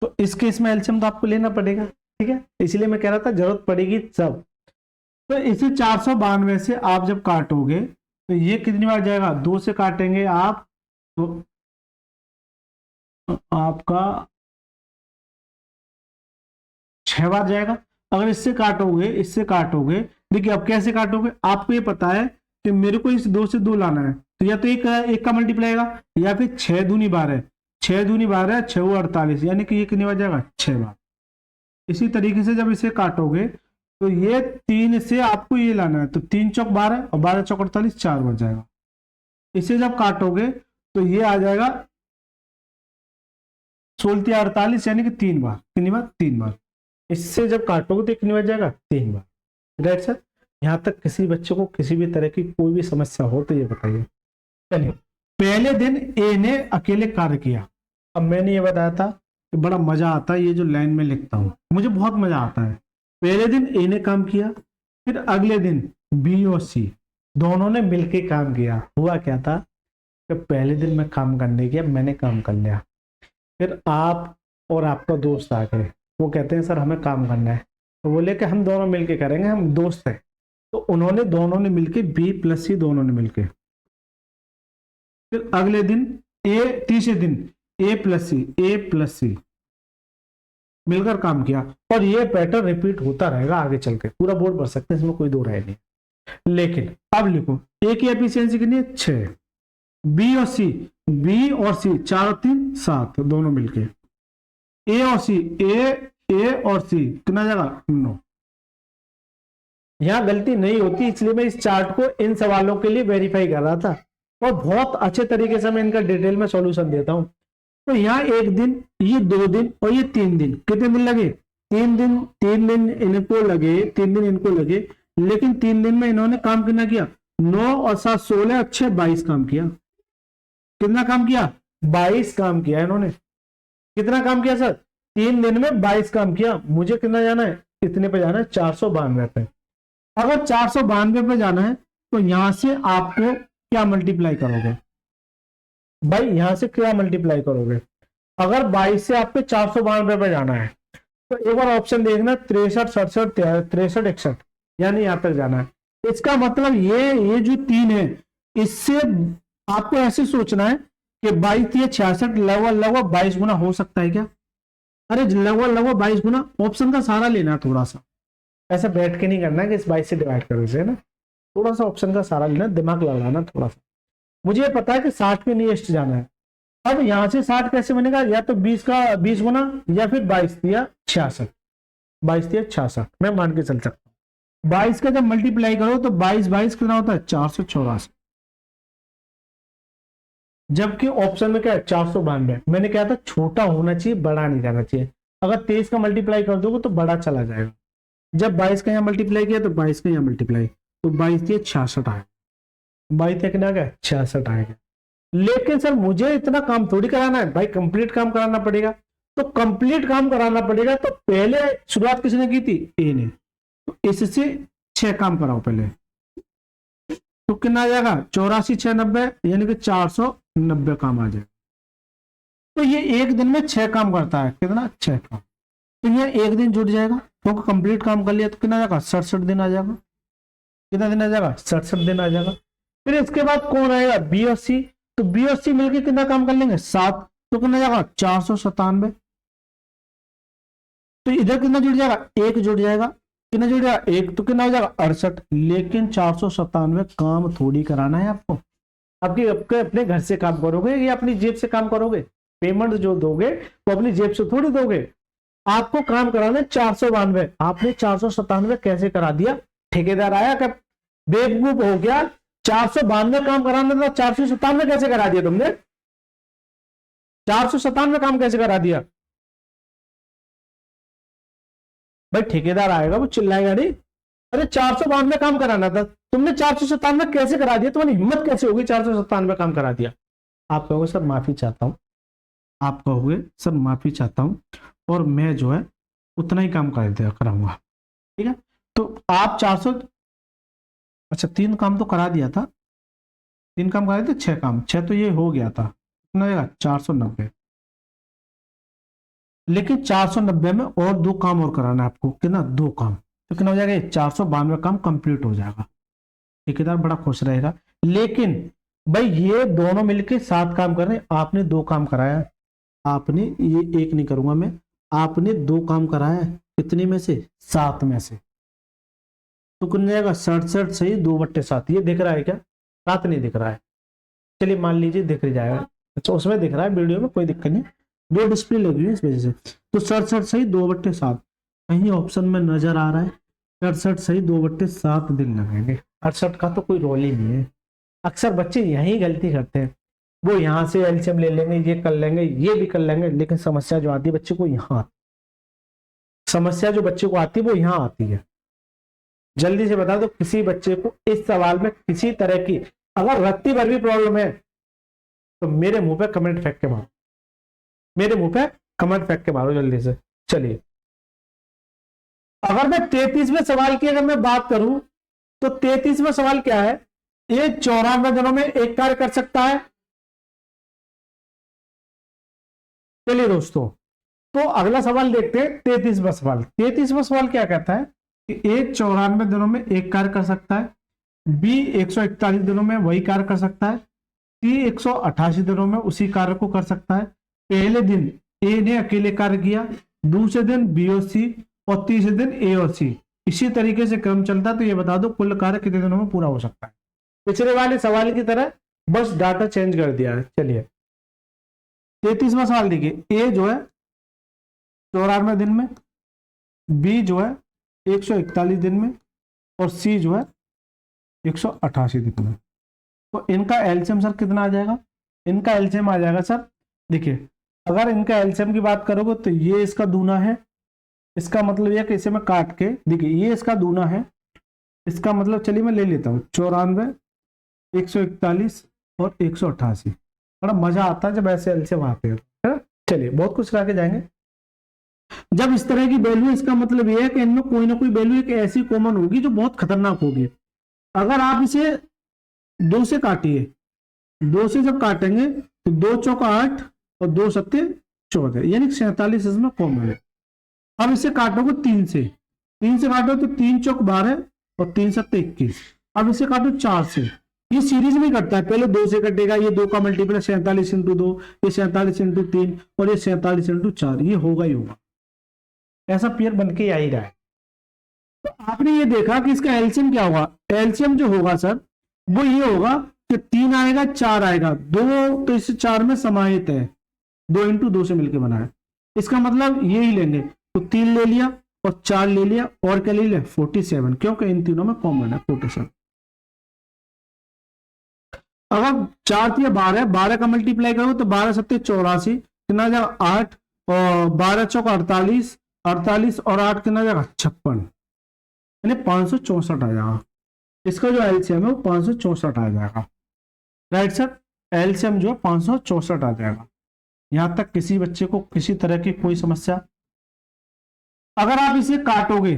तो इस केस में एलसीएम तो आपको लेना पड़ेगा, ठीक है, इसलिए मैं कह रहा था जरूरत पड़ेगी सब। तो इसे 492 से आप जब काटोगे तो ये कितनी बार जाएगा, 2 से काटेंगे आप तो आपका 6 बार जाएगा। अगर इससे काटोगे, इससे काटोगे, देखिए अब कैसे काटोगे, आपको ये पता है कि मेरे को इस 2 से 2 लाना है, तो या तो एक का मल्टीप्लाई आएगा, या फिर 6 दूनी 12, 6 दूनी 12, 6 48, यानी कि ये कितनी बार जाएगा 6 बार। इसी तरीके से जब इसे काटोगे तो ये 3 से आपको ये लाना है, तो 3 चौक 12 और 12 चौक 48, 4 बार जाएगा। इसे जब काटोगे तो ये आ जाएगा 16 48, यानी कि 3 बार, कितनी बार 3 बार। इससे जब काटोगे तो कितनी बार जाएगा 3 बार। राइट सर, यहां तक किसी बच्चे को किसी भी तरह की कोई भी समस्या हो तो ये बताइए। चलिए, पहले दिन ए ने अकेले कार्य किया। अब मैंने ये बताया था कि बड़ा मजा आता है ये जो लाइन में लिखता हूं, मुझे बहुत मजा आता है। पहले दिन ए ने काम किया, फिर अगले दिन बी और सी दोनों ने मिलकर काम किया। हुआ क्या था कि पहले दिन मैं काम करने गया, मैंने काम कर लिया, फिर आप और आपका दोस्त आ गए, वो कहते हैं सर हमें काम करना है, तो बोले कि हम दोनों मिलके करेंगे, हम दोस्त हैं। तो उन्होंने दोनों ने मिलके बी प्लस सी दोनों ने मिलके, फिर अगले दिन ए, तीसरे दिन ए प्लस सी मिलकर काम किया, और ये पैटर्न रिपीट होता रहेगा आगे चल के, पूरा बोर्ड पढ़ सकते हैं, इसमें कोई दो राय नहीं। लेकिन अब लिखो ए की एफिशिएंसी कितनी है 6, बी और सी 4 और 3 7 दोनों मिलके, ए और सी कितना जगह 9। यहां गलती नहीं होती, इसलिए मैं इस चार्ट को इन सवालों के लिए वेरीफाई कर रहा था और बहुत अच्छे तरीके से मैं इनका डिटेल में सॉल्यूशन देता हूं। तो यहाँ 1 दिन, ये 2 दिन और ये 3 दिन, कितने दिन लगे 3 दिन, 3 दिन इनको लगे, 3 दिन इनको लगे, लेकिन 3 दिन में इन्होंने काम कितना किया 9 और 7 16 अच्छे 22 काम किया। कितना काम किया 22 काम किया इन्होंने। कितना काम किया सर 3 दिन में 22 काम किया। मुझे कितना जाना है, इतने पे जाना है 492 पे। अगर 492 पे जाना है तो यहां से आपको क्या मल्टीप्लाई करोगे भाई, यहां से क्या मल्टीप्लाई करोगे। अगर 22 से आपको 492 पे जाना है तो एक बार ऑप्शन देखना 63 67 63 61, यानी यहां तक जाना है। इसका मतलब ये जो 3 है, इससे आपको ऐसे सोचना है कि 22 या 66 लगभग 22 गुना हो सकता है क्या। अरे लगभग 22 गुना, ऑप्शन का सहारा लेना, थोड़ा सा ऐसा बैठ के नहीं करना कि इस 22 से डिवाइड करो इसे ना, थोड़ा सा ऑप्शन का सहारा लेना, दिमाग लगाना थोड़ा सा। मुझे पता है कि 60 के नियरेस्ट जाना है। अब यहां से 60 कैसे बनेगा, या तो 20 का 20 गुना, या फिर 22 या 66, 22 या 66 मैं मान के चल सकता हूं। 22 का जब मल्टीप्लाई करो तो 22 कितना होता है 484, जबकि ऑप्शन में क्या है 492। मैंने कहा था छोटा होना चाहिए, बड़ा नहीं जाना चाहिए। अगर 23 का मल्टीप्लाई कर दोगे तो बड़ा चला जाएगा। जब 22 का यहाँ मल्टीप्लाई किया तो 22 का यहाँ मल्टीप्लाई, तो 22 ये 66 आएगा। 22 कितना आ गया 66 आएगा। लेकिन सर मुझे इतना काम थोड़ी कराना है भाई, कंप्लीट काम कराना पड़ेगा। तो कंप्लीट काम कराना पड़ेगा तो पहले शुरुआत किसने की थी, ए ने। तो इससे 6 काम कराओ पहले, तो कितना आ जाएगा 84 6 90, यानी कि 490 काम आ जाएगा। तो ये एक दिन में 6 काम करता है, कितना 6 काम। तो ये एक दिन जुड़ जाएगा, क्योंकि कंप्लीट काम कर लिया तो कितना आ जाएगा 67 दिन आ जाएगा। कितना दिन आ जाएगा 67 दिन आ जाएगा। फिर इसके बाद कौन आएगा, बी और सी। तो बी और सी मिलकर कितना काम कर लेंगे 7, तो कितना जाएगा 497। तो इधर कितना जुड़ जाएगा, एक जुड़ जाएगा। कितना जुड़ जाएगा एक, तो कितना हो जाएगा 68। लेकिन 497 काम थोड़ी कराना है आपको। आपके अपने घर से काम करोगे या अपनी जेब से काम करोगे? पेमेंट जो दोगे वो अपनी जेब से थोड़ी दोगे। आपको काम कराना है 492। आपने 497 कैसे करा दिया? ठेकेदार आया क्या बेवकूफ हो गया? 492 काम कराना था, 497 कैसे करा दिया तुमने? 497 काम कैसे करा दिया भाई? ठेकेदार आएगा वो चिल्लाएगा नहीं, अरे 492 काम कराना था तुमने 497 कैसे करा दिया? तुम्हारी हिम्मत कैसे होगी 497 काम करा दिया? आप कहोगे सर माफी चाहता हूं, आप कहोगे सर माफी चाहता हूं, और मैं जो है उतना ही काम कर दिया कराऊंगा। ठीक है, तो आप 400, अच्छा 3 काम तो करा दिया था, 3 काम करा दिए थे, 6 काम, 6 तो ये हो गया था, कितना आएगा 490। लेकिन 490 में और 2 काम और कराना है आपको, कितना 2 काम, तो कितना हो जाएगा 492 काम कंप्लीट हो जाएगा। ठेकेदार बड़ा खुश रहेगा। लेकिन भाई ये दोनों मिलके 7 काम कर रहे हैं, आपने 2 काम कराया, आपने ये एक नहीं करूंगा मैं, आपने 2 काम कराया, कितने में से 7 में से, तो कितना जाएगा 67 सही 2/7। ये दिख रहा है क्या? 7 नहीं दिख रहा है, चलिए मान लीजिए दिख जाएगा। अच्छा उसमें दिख रहा है, वीडियो में कोई दिक्कत नहीं, दो डिस्प्ले लगी हुई है इस वजह से। तो 67 सही 2/7 कहीं ऑप्शन में नजर आ रहा है। 67 सही 2/7 दिन लगेंगे। 68 का तो कोई रोल ही नहीं है। अक्सर बच्चे यही गलती करते हैं, वो यहाँ से एलसीएम ले लेंगे, ये कर लेंगे, ये भी कर लेंगे, लेकिन समस्या जो आती है बच्चे को यहाँ, समस्या जो बच्चे को आती है वो यहाँ आती है। जल्दी से बता दो किसी बच्चे को इस सवाल में किसी तरह की अगर रत्ती भर भी प्रॉब्लम है तो मेरे मुंह पे कमेंट फेंक के मारो, मेरे मुंह पे कमेंट फेंक के मारो जल्दी से। चलिए अगर मैं 33वें सवाल की अगर मैं बात करूं तो 33वां सवाल क्या है, ये 94 दिनों में एक कार्य कर सकता है। चलिए दोस्तों, तो अगला सवाल देखते हैं 33वां सवाल। 33वां सवाल क्या कहता है कि ए 94 दिनों में एक कार्य कर सकता है, बी 141 दिनों में वही कार्य कर सकता है, सी 188 दिनों में उसी कार्य को कर सकता है। पहले दिन ए ने अकेले कार्य किया, दूसरे दिन बी और सी, और तीसरे दिन ए और सी। इसी तरीके से क्रम चलता है, तो ये बता दो कुल कार्य कितने दिनों में पूरा हो सकता है। पिछले वाले सवाल की तरह बस डाटा चेंज कर दिया है। चलिए 33वां सवाल देखिए, ए जो है 94 दिन में, बी जो है 141 दिन में, और सी जो है 188 दिन में। तो इनका एलसीएम सर कितना आ जाएगा? इनका एलसीएम आ जाएगा सर, देखिए अगर इनका एलसीएम की बात करोगे तो ये इसका दूना है, इसका मतलब यह कि इसे मैं काट के देखिए ये इसका दूना है, इसका मतलब चलिए मैं ले लेता हूँ 94, 141 और 188। बड़ा मजा आता है जब ऐसे एलसीएम आते हैं। चलिए बहुत कुछ ला के जाएंगे। जब इस तरह की वैल्यू, इसका मतलब यह है कि इनमें कोई ना कोई वैल्यू एक ऐसी कॉमन होगी जो बहुत खतरनाक होगी। अगर आप इसे 2 से काटिए, 2 से जब काटेंगे तो 2 चौका 8 और 2 सत्ते 14, यानी 47 इसमें कॉमन है। अब इसे काटोगे 3 से, 3 से काटो तो 3 चौक 12 और 3 सत्ते 21। अब इसे काटो 4 से, ये सीरीज में कटता है, पहले 2 से कटेगा, ये 2 का मल्टीपल 47 × 2, ये 47 × 3 और ये 47 × 4, ये होगा ही होगा, ऐसा पेयर बन के आ ही रहा है। तो आपने ये देखा कि इसका एलसीएम क्या होगा? एलसीएम जो होगा सर वो ये होगा कि 3 आएगा 4 आएगा, 2 तो इस 4 में समाहित है, 2 × 2 से मिलकर बना है। इसका मतलब ये ही लेंगे, तो 3 ले लिया और 4 ले लिया, और क्या ले लिया 47, क्योंकि इन तीनों में कॉमन है 47। अगर 4×3 = 12, 12 का मल्टीप्लाई करो तो 12×7 = 84, कितना आ जाएगा 8, और 12×4 = 48, 48 और 8 कितना आ जाएगा 56, यानी 564 आ जाएगा। इसका जो एलसीएम है वो 564 आ जाएगा। राइट सर, एलसीएम जो है 564 आ जाएगा। यहां तक किसी बच्चे को किसी तरह की कोई समस्या? अगर आप इसे काटोगे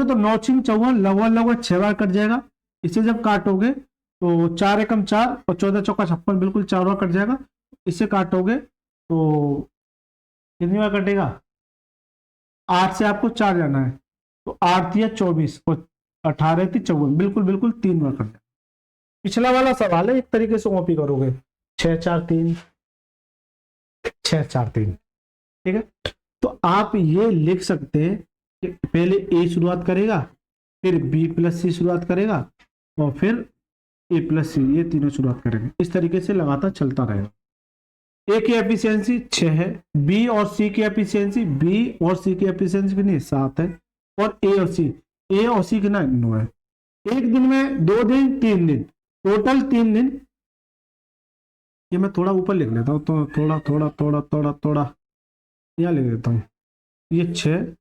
तो 9×54 लगभग 6 बार कट जाएगा। इसे जब काटोगे तो 4×1 = 4 और 14×4 = 56, बिल्कुल 4 बार कट जाएगा। इसे काटोगे तो कितनी बार कटेगा? 8 से आपको 4 जाना है तो 8×3 = 24 और 18×3 = 54, बिल्कुल 3 बार कट जाएगा। पिछला वाला सवाल है, एक तरीके से कॉपी करोगे 6×4 = 3, 6×4 = 3, ठीक है। तो आप ये लिख सकते हैं कि पहले ए शुरुआत करेगा, फिर B+C शुरुआत करेगा और फिर A+C, ये तीनों शुरुआत करेंगे। इस तरीके से लगातार चलता रहेगा। ए की एफिशिएंसी 6 है, बी और सी की एफिशिएंसी कितनी है? 7 है, और ए और सी कितना है? 9 है। एक दिन में 2 दिन 3 दिन, टोटल 3 दिन। ये मैं थोड़ा ऊपर लिख लेता हूँ, तो थोड़ा यहाँ लिख देता हूँ। ये 6,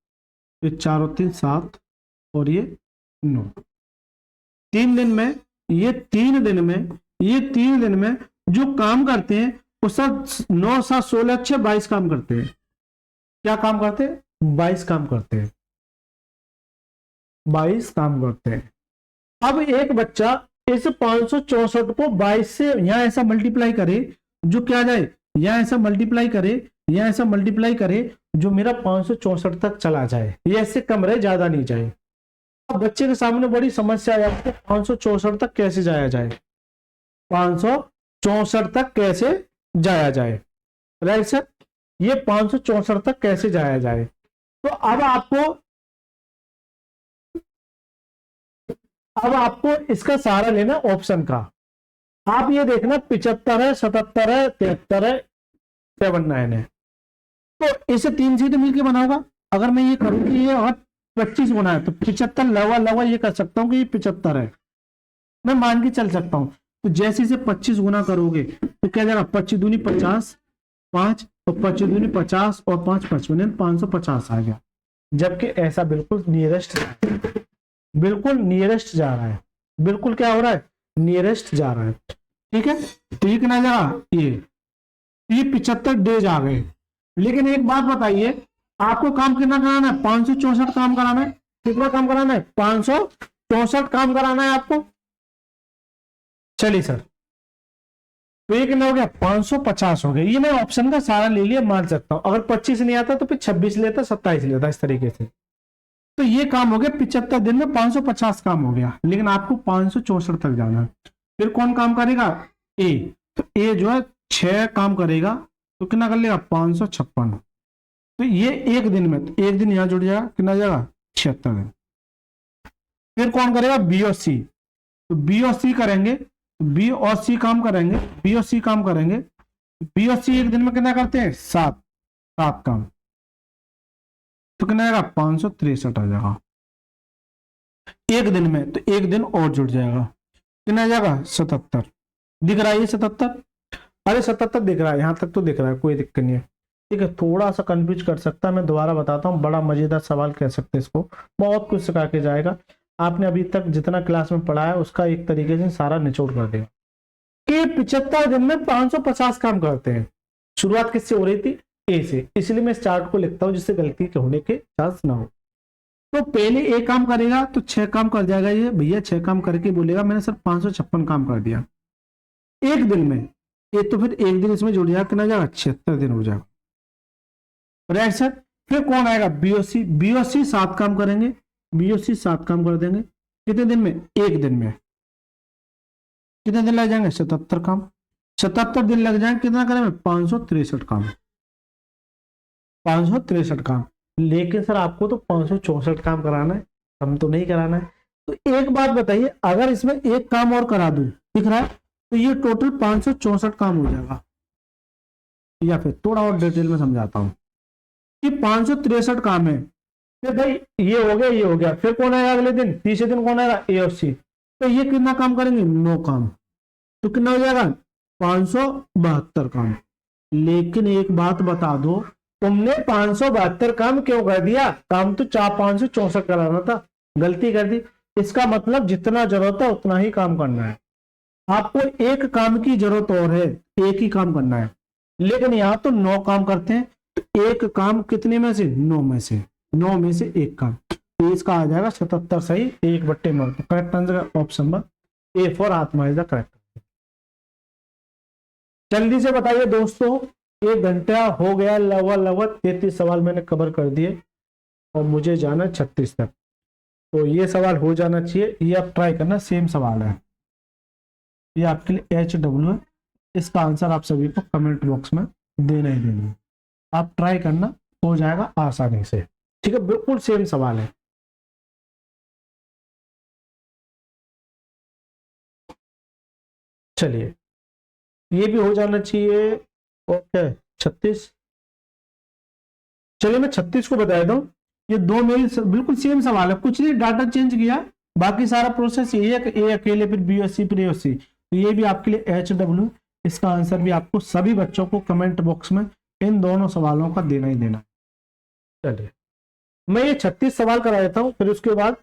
ये 4 और 3 7 और ये 9। 3 दिन में, ये 3 दिन में जो काम करते हैं वो सब 9 7 16 6 22 काम करते हैं। क्या काम करते हैं? 22 काम करते हैं। 22 काम करते हैं। अब एक बच्चा इस 564 को 22 से यहां ऐसा मल्टीप्लाई करे, जो क्या जाए, यहां ऐसा मल्टीप्लाई करे जो मेरा 564 तक चला जाए। ये ऐसे कम रहे, ज्यादा नहीं जाए। अब बच्चे के सामने बड़ी समस्या आ जाती है, 564 तक कैसे जाया जाए, 564 तक कैसे जाया जाए। राइट सर, ये 564 तक कैसे जाया जाए। तो अब आपको इसका सहारा लेना ऑप्शन का। आप ये देखना 75 है, 77 है, 73 है, 79 है। तो इसे 3 सीट मिलकर बनाऊंगा। अगर मैं ये करूं कि ये और 25 गुना है तो 75 लवा ये कर सकता हूं कि ये 75 है, मैं मान के चल सकता हूं। तो जैसे इसे 25 गुना करोगे तो क्या जाएगा, 25 दूनी 50, 5 और 25 दूनी 50 और 5 55, 550 आ गया। जबकि ऐसा बिल्कुल नियरेस्ट जा रहा है, बिल्कुल क्या हो रहा है, नियरेस्ट जा रहा है। ठीक है, तो ये कितना जाएगा, ये 75 डेज आ गए। लेकिन एक बात बताइए, आपको काम कितना कराना है, 564 काम कराना है। कितना काम कराना है, 564 काम कराना है आपको। चलिए सर, तो ये कितना हो गया, 550 हो गया। ये मैं ऑप्शन का सारा ले लिया, मान सकता हूं। अगर 25 नहीं आता तो फिर 26 लेता, 27 लेता, इस तरीके से। तो ये काम हो गया 75 दिन में 550 काम हो गया। लेकिन आपको 564 तक जाना है। फिर कौन काम करेगा, ए। तो ए जो है 6 काम करेगा, तो कितना कर लेगा, 556। तो ये एक दिन में, तो एक दिन यहां जुड़ जाएगा, कितना जाएगा, 76 दिन। फिर कौन करेगा, बी और सी। तो बी और सी करेंगे, बी और सी काम करेंगे, बी और सी काम करेंगे। बी और सी एक दिन में कितना करते हैं, 7 काम। तो कितना आएगा, 563 आ जाएगा एक दिन में। तो एक दिन और जुड़ जाएगा, कितना आ जाएगा, 77। दिख रहा है ये 77? अरे 77 दिख रहा है, यहां तक तो दिख रहा है, कोई दिक्कत नहीं है। ठीक है, थोड़ा सा कंफ्यूज कर सकता है, मैं दोबारा बताता हूँ। बड़ा मजेदार सवाल कह सकते हैं इसको, बहुत कुछ सिखा के जाएगा। आपने अभी तक जितना क्लास में पढ़ा है उसका एक तरीके से सारा निचोड़ कर देगा कि 75 दिन में 550 काम करते हैं। शुरुआत किससे हो रही थी, ए से, इसलिए मैं इस चार्ट को लिखता हूं जिससे गलती के होने के चांस ना हो। तो पहले ए काम करेगा तो 6 काम कर जाएगा, ये भैया 6 काम करके बोलेगा मैंने सर 556 काम कर दिया एक दिन में। ये तो फिर एक दिन इसमें जुड़ जाएगा, कितना जाएगा, 76 दिन हो जाएगा। Right sir. फिर कौन आएगा, बीओसी। बीओसी 7 काम करेंगे, बीओसी 7 काम कर देंगे। कितने दिन में, एक दिन में। कितने दिन लग जाएंगे, 77 काम। 77 दिन लग जाएंगे, कितना करेंगे, 563 काम। 563 काम। लेकिन सर आपको तो 564 काम कराना है, हम तो नहीं कराना है। तो एक बात बताइए, अगर इसमें एक काम और करा दूं, दिख रहा है, तो ये टोटल 564 काम हो जाएगा। या फिर थोड़ा और डिटेल में समझाता हूं कि 563 काम है। फिर भाई ये हो गया। फिर कौन आएगा अगले दिन, तीसरे दिन कौन आएगा, ए और सी। तो ये कितना काम करेंगे, 9 काम। तो कितना हो जाएगा 572 काम। लेकिन एक बात बता दो, तुमने 572 काम क्यों कर दिया? काम तो 564 कराना था, गलती कर दी। इसका मतलब जितना जरूरत है उतना ही काम करना है। आपको एक काम की जरूरत और है, एक ही काम करना है, लेकिन यहां तो 9 काम करते हैं। तो एक काम कितने में से? 9 में से, 9 में से एक काम। तो इसका आ जाएगा 77 सही, 1/9। Correct answer option number A for आत्मा इज द करेक्ट। जल्दी से बताइए दोस्तों, 1 घंटा हो गया, लगभग 33 सवाल मैंने कवर कर दिए और मुझे जाना 36 तक। तो ये सवाल हो जाना चाहिए। ये आप ट्राई करना, सेम सवाल है, ये आपके लिए HW है। इसका आंसर आप सभी को कमेंट बॉक्स में देना ही देना। आप ट्राई करना, हो जाएगा आसानी से। ठीक है, बिल्कुल सेम सवाल है। चलिए, ये भी हो जाना चाहिए। ओके 36। चलिए मैं 36 को बता देता हूँ। ये दो मेरी बिल्कुल सेम सवाल है, कुछ नहीं, डाटा चेंज किया, बाकी सारा प्रोसेस यही है कि ए अकेले, फिर बी और सी, फिर ए और सी। तो ये भी आपके लिए HW। इसका आंसर भी आपको सभी बच्चों को कमेंट बॉक्स में इन दोनों सवालों का देना ही देना। चलिए मैं ये 36 सवाल करा देता हूँ, फिर उसके बाद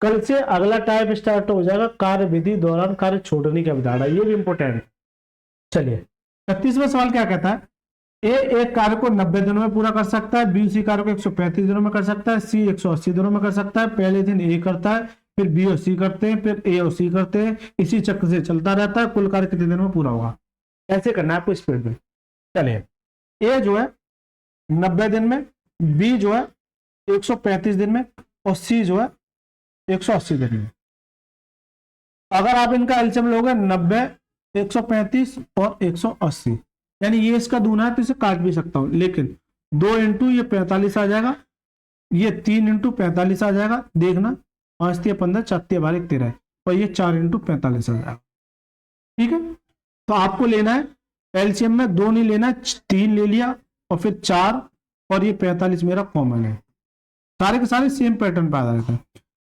कल से अगला टाइप स्टार्ट हो जाएगा, कार्य विधि दौरान कार्य छोड़ने की अवधारणा। ये भी इंपॉर्टेंट है। चलिए 36वां सवाल क्या कहता है? ए एक कार्य को 90 दिनों में पूरा कर सकता है, बी उसी कार्य को 135 दिनों में कर सकता है, सी 180 दिनों में कर सकता है। पहले दिन ए करता है, फिर बी और सी करते हैं, फिर ए और सी करते हैं, इसी चक्र से चलता रहता है। कुल कार्य कितने दिनों में पूरा होगा? कैसे करना है आपको स्पीड में। चलिए, ए जो है 90 दिन में, बी जो है 135 दिन में, और सी जो है 180 दिन में। अगर आप इनका एलसीएम लोगे 90, 135 और 180, यानी ये इसका दूना है, तो इसे काट भी सकता हूं, लेकिन 2 इंटू ये 45 आ जाएगा, ये 3 इंटू 45 आ जाएगा। देखना, 5 3 15, 4 3 12 13, और ये 4 इंटू 45 आ जाएगा। ठीक है, तो आपको लेना है एलसीएम में 2 नहीं लेना, 3 ले लिया, और फिर 4, और ये 45 मेरा कॉमन है। सारे के सारे सेम पैटर्न पे आ जाते हैं।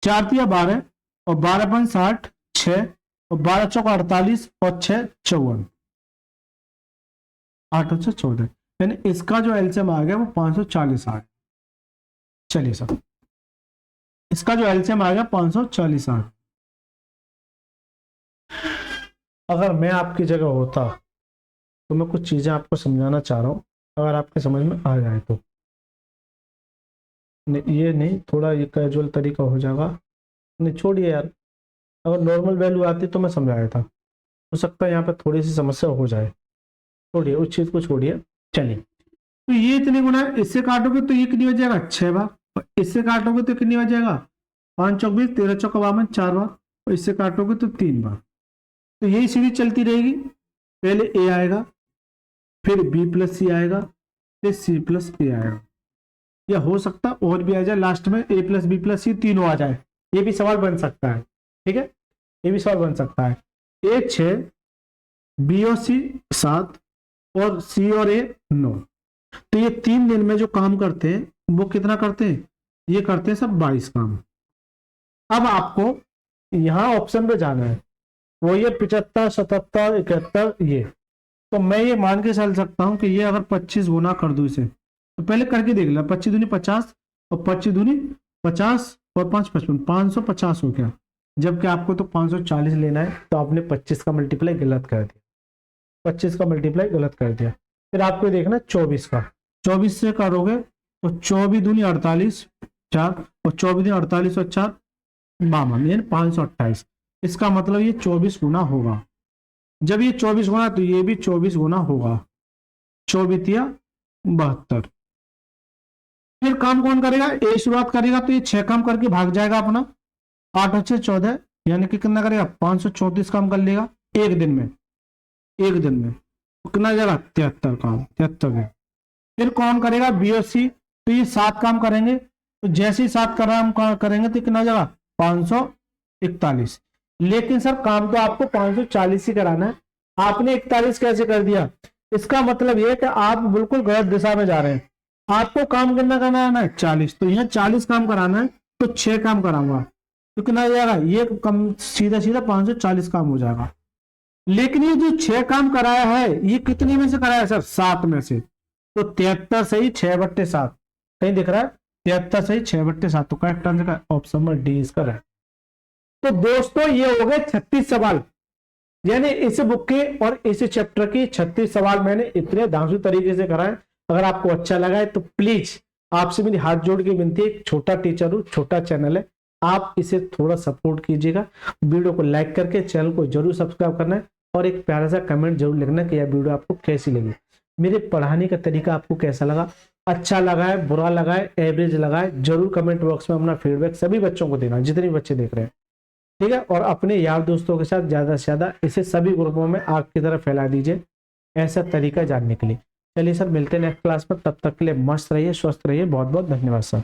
4 3 12, और 12 5 60, 6, और 12 चौका 48, और 6 54, 8 और 6 14, यानी इसका जो एलसीएम आ गया वो 540 आ गया। चलिए सर, इसका जो एलसीएम आ गया 540 आ गया। अगर मैं आपकी जगह होता तो मैं कुछ चीजें आपको समझाना चाह रहा हूं, अगर आपके समझ में आ जाए तो। नहीं, ये नहीं, थोड़ा ये कैजुअल तरीका हो जाएगा। नहीं छोड़िए यार, अगर नॉर्मल वैल्यू आती तो मैं समझाया था, हो सकता है यहाँ पे थोड़ी सी समस्या हो जाए। छोड़िए उस चीज को, छोड़िए। चलिए, तो ये इतने गुना है, इससे काटोगे तो ये कितनी हो जाएगा? 6 बार। और इससे काटोगे तो कितनी हो जाएगा? 5 चौक 20, 13 चौक 52, 4 बार। और इससे काटोगे तो 3 बार। तो यही सीरीज चलती रहेगी। पहले ए आएगा, फिर बी प्लस सी आएगा, फिर सी प्लस ए आएगा, या हो सकता और भी आ जाए लास्ट में ए प्लस बी प्लस सी तीनों आ जाए। ये भी सवाल बन सकता है। ठीक है, ये भी सवाल बन सकता है। ए 6, बी और सी 7, और सी और ए 9। तो ये 3 दिन में जो काम करते हैं वो कितना करते हैं? ये करते हैं सब 22 काम। अब आपको यहां ऑप्शन पे जाना है, वो ये 75 77 71 ये। तो मैं ये मान के चल सकता हूं कि ये अगर 25 गुना कर दूं इसे, तो पहले करके देख लो। 25 दूनी 50, और 25 दूनी 50, और 5 55, 550 हो गया। जबकि आपको तो 540 लेना है, तो आपने 25 का मल्टीप्लाई गलत कर दिया, 25 का मल्टीप्लाई गलत कर दिया। फिर आपको देखना 24 का, 24 से करोगे तो 24 दूनी 48, 4, और 24 दूनी 48 और 4 52, यानी 528। इसका मतलब ये 24 गुना होगा। जब ये 24 गुना, तो ये भी 24 गुना होगा। 24 या 72। फिर काम कौन करेगा? ए शुरुआत करेगा, तो ये 6 काम करके भाग जाएगा अपना। 8 और 6 14, यानी कि कितना करेगा? 534 काम कर लेगा एक दिन में। एक दिन में कितना जाएगा? 73 काम, 73 है। फिर कौन करेगा? बी और सी। तो ये 7 काम करेंगे, तो जैसे ही 7 काम करेंगे तो कितना जाएगा? 541। लेकिन सर काम तो आपको 540 ही कराना है, आपने 41 कैसे कर दिया? इसका मतलब ये कि आप बिल्कुल गलत दिशा में जा रहे हैं। आपको काम कितना कराना है? 40। तो यहाँ 40 काम कराना है, तो 6 काम कराऊंगा, तो कितना हो जाएगा? ये कम, सीधा सीधा 540 काम हो जाएगा। लेकिन ये जो 6 काम कराया है ये कितने में से कराया है सर? 7 में से। तो 73 सही 6/7 कहीं दिख रहा है? 73 सही 6/7, तो करेक्ट आंसर का ऑप्शन नंबर डी इसका है। तो दोस्तों ये हो गए 36 सवाल, यानी इस बुक के और इस चैप्टर की 36 सवाल मैंने इतने धांसू तरीके से कराए। अगर आपको अच्छा लगा है तो प्लीज आपसे मेरी हाथ जोड़ के विनती है, छोटा टीचर हूं, छोटा चैनल है, आप इसे थोड़ा सपोर्ट कीजिएगा। वीडियो को लाइक करके चैनल को जरूर सब्सक्राइब करना है और एक प्यारा सा कमेंट जरूर लिखना कि यह वीडियो आपको कैसी लगी, मेरे पढ़ाने का तरीका आपको कैसा लगा, अच्छा लगा है, बुरा लगा है, एवरेज लगा है, जरूर कमेंट बॉक्स में अपना फीडबैक सभी बच्चों को देना, जितने बच्चे देख रहे हैं, ठीक है। और अपने यार दोस्तों के साथ ज्यादा से ज्यादा इसे सभी ग्रुपों में आग की तरह फैला दीजिए, ऐसा तरीका जानने के लिए। चलिए सर, मिलते हैं नेक्स्ट क्लास पर, तब तक के लिए मस्त रहिए, स्वस्थ रहिए, बहुत बहुत धन्यवाद सर।